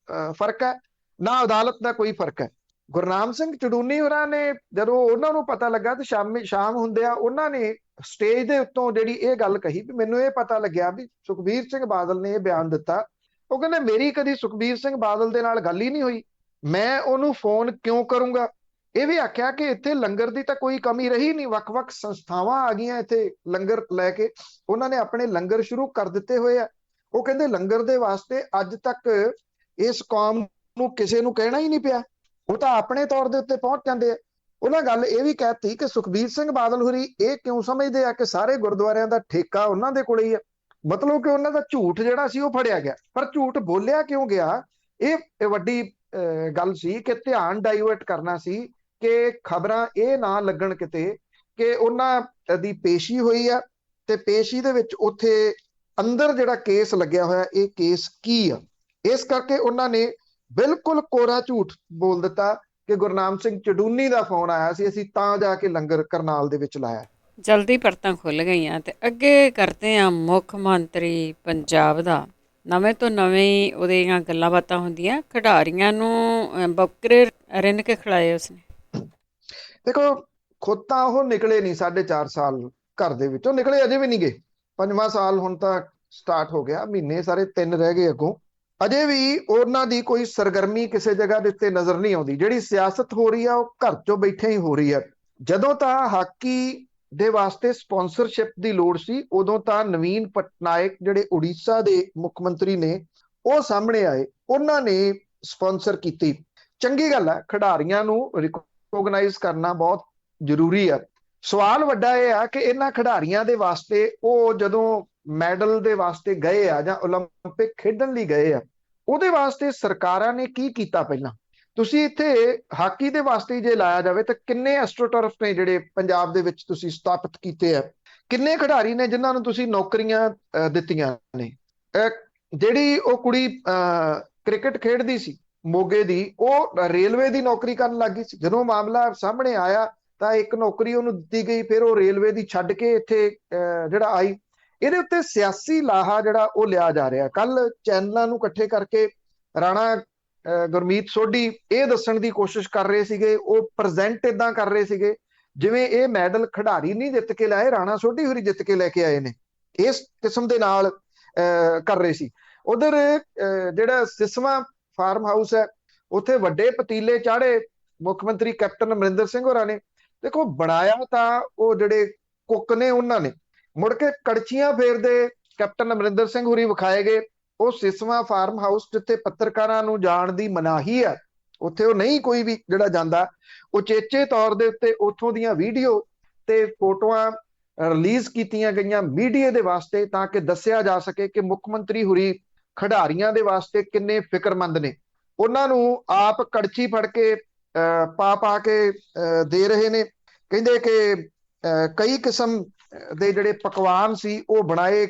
ਫਰਕ ਹੈ, ਨਾ ਅਦਾਲਤ ਦਾ ਕੋਈ ਫਰਕ ਹੈ। ਗੁਰਨਾਮ ਸਿੰਘ ਚੜੂਨੀ ਹੋਰਾਂ ਨੇ ਜਦੋਂ ਉਹਨਾਂ ਨੂੰ ਪਤਾ ਲੱਗਾ ਤੇ ਸ਼ਾਮ ਹੁੰਦਿਆਂ ਉਹਨਾਂ ਨੇ ਸਟੇਜ ਦੇ ਉੱਤੋਂ ਜਿਹੜੀ ਇਹ ਗੱਲ ਕਹੀ ਵੀ ਮੈਨੂੰ ਇਹ ਪਤਾ ਲੱਗਿਆ ਵੀ ਸੁਖਬੀਰ ਸਿੰਘ ਬਾਦਲ ਨੇ ਇਹ ਬਿਆਨ ਦਿੱਤਾ। ਉਹ ਕਹਿੰਦੇ ਮੇਰੀ ਕਦੀ ਸੁਖਬੀਰ ਸਿੰਘ ਬਾਦਲ ਦੇ ਨਾਲ ਗੱਲ ਹੀ ਨਹੀਂ ਹੋਈ, ਮੈਂ ਉਹਨੂੰ ਫੋਨ ਕਿਉਂ ਕਰੂੰਗਾ? ਇਹ ਵੀ ਆਖਿਆ ਕਿ ਇੱਥੇ ਲੰਗਰ ਦੀ ਤਾਂ ਕੋਈ ਕਮੀ ਰਹੀ ਨਹੀਂ, ਵੱਖ-ਵੱਖ ਸੰਸਥਾਵਾਂ ਆ ਗਈਆਂ ਇੱਥੇ ਲੰਗਰ ਲੈ ਕੇ, ਉਹਨਾਂ ਨੇ ਆਪਣੇ ਲੰਗਰ ਸ਼ੁਰੂ ਕਰ ਦਿੱਤੇ ਹੋਏ ਆ। ਉਹ ਕਹਿੰਦੇ ਲੰਗਰ ਦੇ ਵਾਸਤੇ ਅੱਜ ਤੱਕ ਇਸ ਕੌਮ ਨੂੰ ਕਿਸੇ ਨੂੰ ਕਹਿਣਾ ਹੀ ਨਹੀਂ ਪਿਆ, ਉਹ ਤਾਂ ਆਪਣੇ ਤੌਰ ਦੇ ਉੱਤੇ ਪਹੁੰਚ ਜਾਂਦੇ ਆ। ਉਹਨਾਂ ਗੱਲ ਇਹ ਵੀ ਕਹਿਤੀ ਕਿ ਸੁਖਬੀਰ ਸਿੰਘ ਬਾਦਲ ਹੋਰੀ ਇਹ ਕਿਉਂ ਸਮਝਦੇ ਆ ਕਿ ਸਾਰੇ ਗੁਰਦੁਆਰਿਆਂ ਦਾ ਠੇਕਾ ਉਹਨਾਂ ਦੇ ਕੋਲੇ ਹੀ ਆ, ਮਤਲਬ ਕਿ ਉਹਨਾਂ ਦਾ ਝੂਠ ਜਿਹੜਾ ਸੀ ਉਹ ਫੜਿਆ ਗਿਆ। ਪਰ ਝੂਠ ਬੋਲਿਆ ਕਿਉਂ ਗਿਆ, ਇਹ ਵੱਡੀ ਗੱਲ ਸੀ ਕਿ ਧਿਆਨ ਡਾਈਵਰਟ ਕਰਨਾ ਸੀ ਕਿ ਖਬਰਾਂ ਇਹ ਨਾ ਲੱਗਣ ਕਿਤੇ ਕਿ ਉਹਨਾਂ ਦੀ ਪੇਸ਼ੀ ਹੋਈ ਆ ਤੇ ਪੇਸ਼ੀ ਦੇ ਵਿੱਚ ਉੱਥੇ ਅੰਦਰ ਜਿਹੜਾ ਕੇਸ ਲੱਗਿਆ ਹੋਇਆ ਇਹ ਕੇਸ ਕੀ ਆ। ਇਸ ਕਰਕੇ ਉਹਨਾਂ ਨੇ ਬਿਲਕੁਲ ਕੋਰਾ ਝੂਠ ਬੋਲ ਦਿੱਤਾ ਕਿ ਗੁਰਨਾਮ ਸਿੰਘ ਚੜੂਨੀ ਦਾ ਫੋਨ ਆਇਆ ਸੀ, ਅਸੀਂ ਤਾਂ ਜਾ ਕੇ ਲੰਗਰ ਕਰਨਾਲ ਦੇ ਵਿੱਚ ਲਾਇਆ। ਜਲਦੀ ਪਰਤਾਂ ਖੁੱਲ ਗਈਆਂ ਤੇ ਅੱਗੇ ਕਰਦੇ ਆ ਮੁੱਖ ਮੰਤਰੀ ਪੰਜਾਬ ਦਾ। ਨਵੇਂ ਤੋਂ ਨਵੇਂ ਉਹਦੀਆਂ ਗੱਲਾਂ ਬਾਤਾਂ ਹੁੰਦੀਆਂ, ਖਿਡਾਰੀਆਂ ਨੂੰ ਬੱਕਰੇ ਰਿੰਨ ਕੇ ਖਿਲਾਏ ਉਸਨੇ। ਦੇਖੋ ਖੁਦ ਤਾਂ ਉਹ ਨਿਕਲੇ ਨਹੀਂ 4.5 ਸਾਲ ਘਰ ਦੇ ਵਿੱਚੋਂ, ਨਿਕਲੇ ਅਜੇ ਵੀ ਨਹੀਂ ਗਏ। 5ਵਾਂ ਸਾਲ ਹੁਣ ਤਾਂ ਸਟਾਰਟ ਹੋ ਗਿਆ, ਮਹੀਨੇ ਸਾਰੇ 3 ਰਹਿ ਗਏ ਅੱਗੋਂ। ਅਜੇ ਵੀ ਉਹਨਾਂ ਦੀ ਕੋਈ ਸਰਗਰਮੀ ਕਿਸੇ ਜਗ੍ਹਾ ਦੇ ਉੱਤੇ ਨਜ਼ਰ ਨਹੀਂ ਆਉਂਦੀ। ਜਿਹੜੀ ਸਿਆਸਤ ਹੋ ਰਹੀ ਆ ਉਹ ਘਰ ਚੋਂ ਬੈਠੇ ਹੀ ਹੋ ਰਹੀ ਆ। ਜਦੋਂ ਤਾਂ ਹਾਕੀ ਦੇ ਵਾਸਤੇ ਸਪਾਂਸਰਸ਼ਿਪ ਦੀ ਲੋੜ ਸੀ, ਉਦੋਂ ਤਾਂ ਨਵੀਨ ਪਟਨਾਇਕ ਜਿਹੜੇ ਉੜੀਸਾ ਦੇ ਮੁੱਖ ਮੰਤਰੀ ਨੇ ਉਹ ਸਾਹਮਣੇ ਆਏ, ਉਹਨਾਂ ਨੇ ਸਪਾਂਸਰ ਕੀਤੀ। ਚੰਗੀ ਗੱਲ ਹੈ, ਖਿਡਾਰੀਆਂ ਨੂੰ ਰਿਕੋਗਨਾਈਜ਼ ਕਰਨਾ ਬਹੁਤ ਜ਼ਰੂਰੀ ਆ। ਸਵਾਲ ਵੱਡਾ ਇਹ ਆ ਕਿ ਇਹਨਾਂ ਖਿਡਾਰੀਆਂ ਦੇ ਵਾਸਤੇ ਉਹ ਜਦੋਂ ਮੈਡਲ ਦੇ ਵਾਸਤੇ ਗਏ ਆ ਜਾਂ ਓਲੰਪਿਕ ਖੇਡਣ ਲਈ ਗਏ ਆ, ਉਹਦੇ ਵਾਸਤੇ ਸਰਕਾਰਾਂ ਨੇ ਕੀ ਕੀਤਾ? ਪਹਿਲਾਂ ਤੁਸੀਂ ਇੱਥੇ ਹਾਕੀ ਦੇ ਵਾਸਤੇ ਜੇ ਲਾਇਆ ਜਾਵੇ ਤਾਂ ਕਿੰਨੇ ਐਸਟ੍ਰੋਟਰਫ ਨੇ ਜਿਹੜੇ ਪੰਜਾਬ ਦੇ ਵਿੱਚ ਤੁਸੀਂ ਸਥਾਪਿਤ ਕੀਤੇ ਆ? ਕਿੰਨੇ ਖਿਡਾਰੀ ਨੇ ਜਿਨ੍ਹਾਂ ਨੂੰ ਤੁਸੀਂ ਨੌਕਰੀਆਂ ਦਿੱਤੀਆਂ ਨੇ? ਜਿਹੜੀ ਉਹ ਕੁੜੀ ਕ੍ਰਿਕਟ ਖੇਡਦੀ ਸੀ ਮੋਗੇ ਦੀ, ਉਹ ਰੇਲਵੇ ਦੀ ਨੌਕਰੀ ਕਰਨ ਲੱਗ ਗਈ ਸੀ। ਜਦੋਂ ਮਾਮਲਾ ਸਾਹਮਣੇ ਆਇਆ ਤਾਂ ਇੱਕ ਨੌਕਰੀ ਉਹਨੂੰ ਦਿੱਤੀ ਗਈ, ਫਿਰ ਉਹ ਰੇਲਵੇ ਦੀ ਛੱਡ ਕੇ ਇੱਥੇ ਜਿਹੜਾ ਆਈ। ਇਹਦੇ ਉੱਤੇ ਸਿਆਸੀ ਲਾਹਾ ਜਿਹੜਾ ਉਹ ਲਿਆ ਜਾ ਰਿਹਾ। ਕੱਲ ਚੈਨਲਾਂ ਨੂੰ ਇਕੱਠੇ ਕਰਕੇ ਰਾਣਾ ਗੁਰਮੀਤ ਸੋਢੀ ਇਹ ਦੱਸਣ ਦੀ ਕੋਸ਼ਿਸ਼ ਕਰ ਰਹੇ ਸੀਗੇ, ਉਹ ਪ੍ਰੈਜ਼ੈਂਟ ਇਦਾਂ ਕਰ ਰਹੇ ਸੀਗੇ ਜਿਵੇਂ ਇਹ ਮੈਡਲ ਖਿਡਾਰੀ ਨਹੀਂ ਜਿੱਤ ਕੇ ਲਾਏ, ਰਾਣਾ ਸੋਢੀ ਹੋਰੀ ਜਿੱਤ ਕੇ ਲੈ ਕੇ ਆਏ ਨੇ। ਇਸ ਕਿਸਮ ਦੇ ਨਾਲ ਕਰ ਰਹੇ ਸੀ। ਉਧਰ ਜਿਹੜਾ ਸਿਸਵਾ ਫਾਰਮ ਹਾਊਸ ਹੈ, ਉੱਥੇ ਵੱਡੇ ਪਤੀਲੇ ਚਾੜੇ ਮੁੱਖ ਮੰਤਰੀ ਕੈਪਟਨ ਅਮਰਿੰਦਰ ਸਿੰਘ ਹੋਰਾਂ ਨੇ। ਦੇਖੋ ਬਣਾਇਆ ਤਾਂ ਉਹ ਜਿਹੜੇ ਕੁੱਕ ਨੇ ਉਹਨਾਂ ਨੇ, ਮੁੜ ਕੇ ਕੜਛੀਆਂ ਫੇਰਦੇ ਕੈਪਟਨ ਅਮਰਿੰਦਰ ਸਿੰਘ ਹੋਰੀ ਵਿਖਾਏ ਗਏ। ਉਹ ਸਿਸਵਾ ਫਾਰਮ ਹਾਊਸ ਜਿੱਥੇ ਪੱਤਰਕਾਰਾਂ ਨੂੰ ਜਾਣ ਦੀ ਮਨਾਹੀ ਹੈ, ਉੱਥੇ ਉਹ ਨਹੀਂ ਕੋਈ ਵੀ ਜਿਹੜਾ ਜਾਂਦਾ। ਉਚੇਚੇ ਤੌਰ ਦੇ ਉੱਤੇ ਉੱਥੋਂ ਦੀਆਂ ਵੀਡੀਓ ਤੇ ਫੋਟੋਆਂ ਰਿਲੀਜ਼ ਕੀਤੀਆਂ ਗਈਆਂ ਮੀਡੀਆ ਦੇ ਵਾਸਤੇ, ਤਾਂ ਕਿ ਦੱਸਿਆ ਜਾ ਸਕੇ ਕਿ ਮੁੱਖ ਮੰਤਰੀ ਹੋਰੀ ਖਿਡਾਰੀਆਂ ਦੇ ਵਾਸਤੇ ਕਿੰਨੇ ਫਿਕਰਮੰਦ ਨੇ। ਉਹਨਾਂ ਨੂੰ ਆਪ ਕੜਛੀ ਫੜ ਕੇ ਪਾ ਕੇ ਦੇ ਰਹੇ ਨੇ। ਕਹਿੰਦੇ ਕਿ ਕਈ ਕਿਸਮ ਦੇ ਜਿਹੜੇ ਪਕਵਾਨ ਸੀ ਉਹ ਬਣਾਏ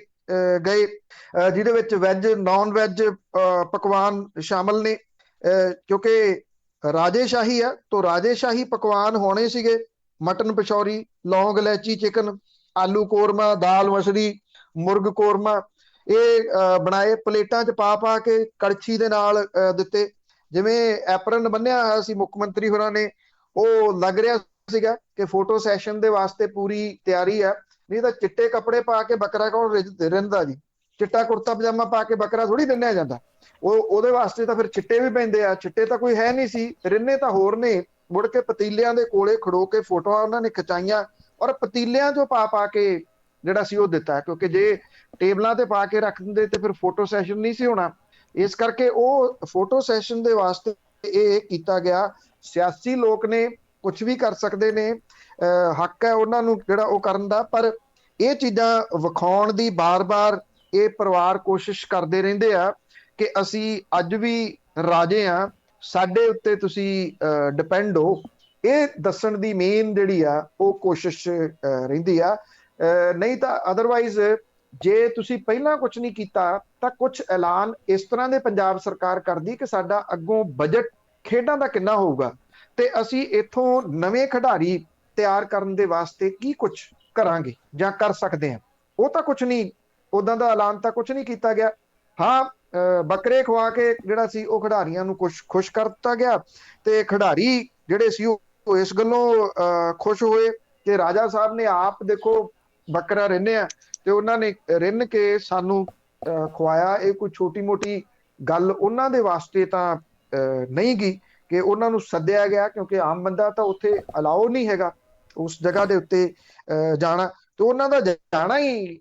ਗਏ, ਜਿਹਦੇ ਵਿੱਚ ਵੈਜ ਨਾਨ ਵੈਜ ਪਕਵਾਨ ਸ਼ਾਮਲ ਨੇ। ਕਿਉਂਕਿ ਰਾਜੇਸ਼ਾਹੀ ਆ ਤਾਂ ਰਾਜੇਸ਼ਾਹੀ ਪਕਵਾਨ ਹੋਣੇ ਸੀਗੇ। ਮਟਨ ਪਸ਼ੌਰੀ, ਲੌਂਗ ਇਲਾਇਚੀ ਚਿਕਨ, ਆਲੂ ਕੋਰਮਾ, ਦਾਲ ਮਸਰੀ, ਮੁਰਗ ਕੋਰਮਾ, ਇਹ ਬਣਾਏ ਪਲੇਟਾਂ 'ਚ ਪਾ ਕੇ ਕੜਛੀ ਦੇ ਨਾਲ ਦਿੱਤੇ। ਜਿਵੇਂ ਐਪਰਨ ਬੰਨਿਆ ਹੋਇਆ ਸੀ ਮੁੱਖ ਮੰਤਰੀ ਹੋਰਾਂ ਨੇ, ਉਹ ਲੱਗ ਰਿਹਾ ਸੀਗਾ ਕਿ ਫੋਟੋ ਸੈਸ਼ਨ ਦੇ ਵਾਸਤੇ ਪੂਰੀ ਤਿਆਰੀ ਆ। ਨਹੀਂ ਤਾਂ ਚਿੱਟੇ ਕੱਪੜੇ ਪਾ ਕੇ ਬੱਕਰਾ ਕੌਣ ਰਿੰਨਦਾ ਜੀ। ਚਿੱਟਾ ਕੁੜਤਾ ਪਜਾਮਾ ਪਾ ਕੇ ਬੱਕਰਾ ਥੋੜੀ ਰਿੰਨਿਆ ਜਾਂਦਾ। ਉਹਦੇ ਵਾਸਤੇ ਤਾਂ ਫਿਰ ਚਿੱਟੇ ਵੀ ਪੈਂਦੇ ਆ। ਚਿੱਟੇ ਤਾਂ ਕੋਈ ਹੈ ਨਹੀਂ ਸੀ, ਰਿੰਨੇ ਤਾਂ ਹੋਰ ਨੇ। ਮੁੜ ਕੇ ਪਤੀਲਿਆਂ ਦੇ ਕੋਲੇ ਖੜੋ ਕੇ ਫੋਟੋਆਂ ਉਹਨਾਂ ਨੇ ਖਿਚਾਈਆਂ ਔਰ ਪਤੀਲਿਆਂ ਚੋਂ ਪਾ ਪਾ ਕੇ ਜਿਹੜਾ ਸੀ ਉਹ ਦਿੱਤਾ, ਕਿਉਂਕਿ ਜੇ ਟੇਬਲਾਂ ਤੇ ਪਾ ਕੇ ਰੱਖ ਦਿੰਦੇ ਤੇ ਫਿਰ ਫੋਟੋ ਸੈਸ਼ਨ ਨਹੀਂ ਸੀ ਹੋਣਾ। ਇਸ ਕਰਕੇ ਉਹ ਫੋਟੋ ਸੈਸ਼ਨ ਦੇ ਵਾਸਤੇ ਇਹ ਕੀਤਾ ਗਿਆ। ਸਿਆਸੀ ਲੋਕ ਨੇ ਕੁਝ ਵੀ ਕਰ ਸਕਦੇ ਨੇ, ਹੱਕ ਹੈ ਉਹਨਾਂ ਨੂੰ ਜਿਹੜਾ ਉਹ ਕਰਨ ਦਾ, ਪਰ ਇਹ ਚੀਜ਼ਾਂ ਵਿਖਾਉਣ ਦੀ ਬਾਰ-ਬਾਰ ਇਹ ਪਰਿਵਾਰ ਕੋਸ਼ਿਸ਼ ਕਰਦੇ ਰਹਿੰਦੇ ਆ ਕਿ ਅਸੀਂ ਅੱਜ ਵੀ ਰਾਜੇ ਆ, ਸਾਡੇ ਉੱਤੇ ਤੁਸੀਂ ਡਿਪੈਂਡ ਹੋ। ਇਹ ਦੱਸਣ ਦੀ ਮੇਨ ਜਿਹੜੀ ਆ ਉਹ ਕੋਸ਼ਿਸ਼ ਰਹਿੰਦੀ ਆ। ਨਹੀਂ ਤਾਂ ਅਦਰਵਾਈਜ਼ ਜੇ ਤੁਸੀਂ ਪਹਿਲਾਂ ਕੁਝ ਨਹੀਂ ਕੀਤਾ ਤਾਂ ਕੁਝ ਐਲਾਨ ਇਸ ਤਰ੍ਹਾਂ ਦੇ ਪੰਜਾਬ ਸਰਕਾਰ ਕਰਦੀ ਕਿ ਸਾਡਾ ਅੱਗੋਂ ਬਜਟ ਖੇਡਾਂ ਦਾ ਕਿੰਨਾ ਹੋਊਗਾ ਤੇ ਅਸੀਂ ਇੱਥੋਂ ਨਵੇਂ ਖਿਡਾਰੀ ਤਿਆਰ ਕਰਨ ਦੇ ਵਾਸਤੇ ਕੀ ਕੁਝ ਕਰਾਂਗੇ ਜਾਂ ਕਰ ਸਕਦੇ ਹਾਂ। ਉਹ ਤਾਂ ਕੁਝ ਨਹੀਂ, ਉਦਾਂ ਦਾ ਐਲਾਨ ਤਾਂ ਕੁਝ ਨਹੀਂ ਕੀਤਾ ਗਿਆ। ਹਾਂ, ਬੱਕਰੇ ਖਵਾ ਕੇ ਜਿਹੜਾ ਸੀ ਉਹ ਖਿਡਾਰੀਆਂ ਨੂੰ ਖੁਸ਼ ਕਰ ਦਿੱਤਾ ਗਿਆ ਤੇ ਖਿਡਾਰੀ ਜਿਹੜੇ ਸੀ ਉਹ ਇਸ ਗੱਲੋਂ ਖੁਸ਼ ਹੋਏ ਕਿ ਰਾਜਾ ਸਾਹਿਬ ਨੇ ਆਪ ਦੇਖੋ ਬੱਕਰਾ ਰਿੰਨਿਆ ਤੇ ਉਹਨਾਂ ਨੇ ਰਿੰਨ ਕੇ ਸਾਨੂੰ ਖਵਾਇਆ। ਇਹ ਕੋਈ ਛੋਟੀ ਮੋਟੀ ਗੱਲ ਉਹਨਾਂ ਦੇ ਵਾਸਤੇ ਤਾਂ ਨਹੀਂ ਗਈ ਕਿ ਉਹਨਾਂ ਨੂੰ ਸੱਦਿਆ ਗਿਆ, ਕਿਉਂਕਿ ਆਮ ਬੰਦਾ ਤਾਂ ਉੱਥੇ ਅਲਾਓ ਨਹੀਂ ਹੈਗਾ ਉਸ ਜਗ੍ਹਾ ਦੇ ਉੱਤੇ ਜਾਣਾ, ਤੇ ਉਹਨਾਂ ਦਾ ਜਾਣਾ ਹੀ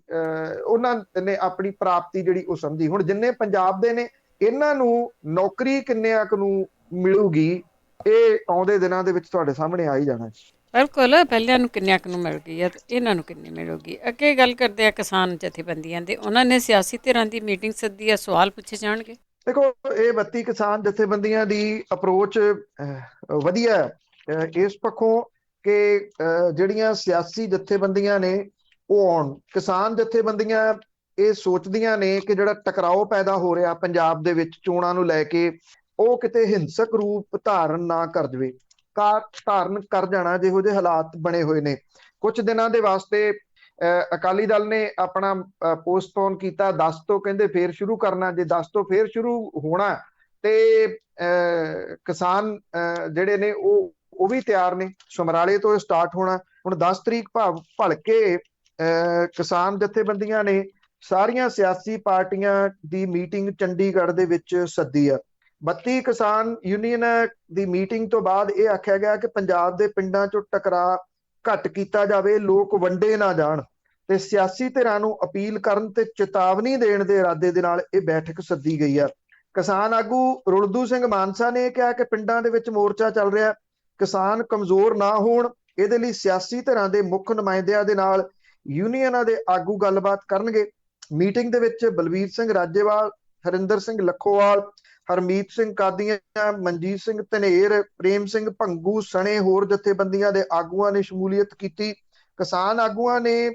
ਉਹਨਾਂ ਨੇ ਆਪਣੀ ਪ੍ਰਾਪਤੀ ਜਿਹੜੀ ਉਹ ਸਮਝੀ। ਹੁਣ ਜਿੰਨੇ ਪੰਜਾਬ ਦੇ ਨੇ ਇਹਨਾਂ ਨੂੰ ਨੌਕਰੀ ਕਿੰਨਿਆਂ ਕੁ ਨੂੰ ਮਿਲੂਗੀ, ਇਹ ਆਉਂਦੇ ਦਿਨਾਂ ਦੇ ਵਿੱਚ ਤੁਹਾਡੇ ਸਾਹਮਣੇ ਆ ਹੀ ਜਾਣਾ। ਬਿਲਕੁਲ, ਪਹਿਲਿਆਂ ਨੂੰ ਕਿੰਨਿਆਂ ਕੁ ਨੂੰ ਮਿਲ ਗਈ ਹੈ ਤੇ ਇਹਨਾਂ ਨੂੰ ਕਿੰਨੀ ਮਿਲੂਗੀ। ਅੱਗੇ ਗੱਲ ਕਰਦੇ ਆ ਕਿਸਾਨ ਜਥੇਬੰਦੀਆਂ ਦੇ, ਉਹਨਾਂ ਨੇ ਸਿਆਸੀ ਧਿਰਾਂ ਦੀ ਮੀਟਿੰਗ ਸੱਦੀ ਆ, ਸਵਾਲ ਪੁੱਛੇ ਜਾਣਗੇ। ਦੇਖੋ, ਇਹ 32 ਕਿਸਾਨ ਜਥੇਬੰਦੀਆਂ ਦੀ ਅਪਰੋਚ ਵਧੀਆ ਇਸ ਪੱਖੋਂ ਕਿ ਜਿਹੜੀਆਂ ਸਿਆਸੀ ਜਥੇਬੰਦੀਆਂ ਨੇ ਉਹ ਆਉਣ। ਕਿਸਾਨ ਜਥੇਬੰਦੀਆਂ ਇਹ ਸੋਚਦੀਆਂ ਨੇ ਕਿ ਜਿਹੜਾ ਟਕਰਾਓ ਪੈਦਾ ਹੋ ਰਿਹਾ ਪੰਜਾਬ ਦੇ ਵਿੱਚ ਚੋਣਾਂ ਨੂੰ ਲੈ ਕੇ, ਉਹ ਕਿਤੇ ਹਿੰਸਕ ਰੂਪ ਧਾਰਨ ਨਾ ਕਰ ਜਾਵੇ, ਧਾਰਨ ਕਰ ਜਾਣਾ ਜਿਹੋ ਜਿਹੇ ਹਾਲਾਤ ਬਣੇ ਹੋਏ ਨੇ। ਕੁਝ ਦਿਨਾਂ ਦੇ ਵਾਸਤੇ ਅਕਾਲੀ ਦਲ ਨੇ ਆਪਣਾ ਪੋਸਟਪੋਨ ਕੀਤਾ, 10 ਤੋਂ ਕਹਿੰਦੇ ਫੇਰ ਸ਼ੁਰੂ ਕਰਨਾ। ਜੇ 10 ਤੋਂ ਫੇਰ ਸ਼ੁਰੂ ਹੋਣਾ ਤੇ ਕਿਸਾਨ ਜਿਹੜੇ ਨੇ ਉਹ ਵੀ ਤਿਆਰ ਨੇ, ਸਮਰਾਲੇ ਤੋਂ ਸਟਾਰਟ ਹੋਣਾ। ਹੁਣ 10 ਤਰੀਕ ਭਲਕੇ ਕਿਸਾਨ ਜਥੇਬੰਦੀਆਂ ਨੇ ਸਾਰੀਆਂ ਸਿਆਸੀ ਪਾਰਟੀਆਂ ਦੀ ਮੀਟਿੰਗ ਚੰਡੀਗੜ੍ਹ ਦੇ ਵਿੱਚ ਸੱਦੀ ਆ। 32 ਕਿਸਾਨ ਯੂਨੀਅਨ ਦੀ ਮੀਟਿੰਗ ਤੋਂ ਬਾਅਦ ਇਹ ਆਖਿਆ ਗਿਆ ਕਿ ਪੰਜਾਬ ਦੇ ਪਿੰਡਾਂ ਚੋਂ ਟਕਰਾਅ ਘੱਟ ਕੀਤਾ ਜਾਵੇ, ਲੋਕ ਵੰਡੇ ਨਾ ਜਾਣ, ਤੇ ਸਿਆਸੀ ਧਿਰਾਂ ਨੂੰ ਅਪੀਲ ਕਰਨ ਤੇ ਚੇਤਾਵਨੀ ਦੇਣ ਦੇ ਇਰਾਦੇ ਦੇ ਨਾਲ ਇਹ ਬੈਠਕ ਸੱਦੀ ਗਈ ਆ। ਕਿਸਾਨ ਆਗੂ ਰੁਲਦੂ ਸਿੰਘ ਮਾਨਸਾ ਨੇ ਕਿਹਾ ਕਿ ਪਿੰਡਾਂ ਦੇ ਵਿੱਚ ਮੋਰਚਾ ਚੱਲ ਰਿਹਾ, ਕਿਸਾਨ ਕਮਜ਼ੋਰ ਨਾ ਹੋਣ, ਇਹਦੇ ਲਈ ਸਿਆਸੀ ਧਿਰਾਂ ਦੇ ਮੁੱਖ ਨੁਮਾਇੰਦਿਆਂ ਦੇ ਨਾਲ ਯੂਨੀਅਨਾਂ ਦੇ ਆਗੂ ਗੱਲਬਾਤ ਕਰਨਗੇ। ਮੀਟਿੰਗ ਦੇ ਵਿੱਚ ਬਲਵੀਰ ਸਿੰਘ ਰਾਜੇਵਾਲ, ਹਰਿੰਦਰ ਸਿੰਘ ਲੱਖੋਵਾਲ, ਹਰਮੀਤ ਸਿੰਘ ਕਾਦੀਆਂ, ਮਨਜੀਤ ਸਿੰਘ ਧਨੇਰ, ਪ੍ਰੇਮ ਸਿੰਘ ਭੰਗੂ ਸਣੇ ਹੋਰ ਜਥੇਬੰਦੀਆਂ ਦੇ ਆਗੂਆਂ ਨੇ ਸ਼ਮੂਲੀਅਤ ਕੀਤੀ। ਕਿਸਾਨ ਆਗੂਆਂ ਨੇ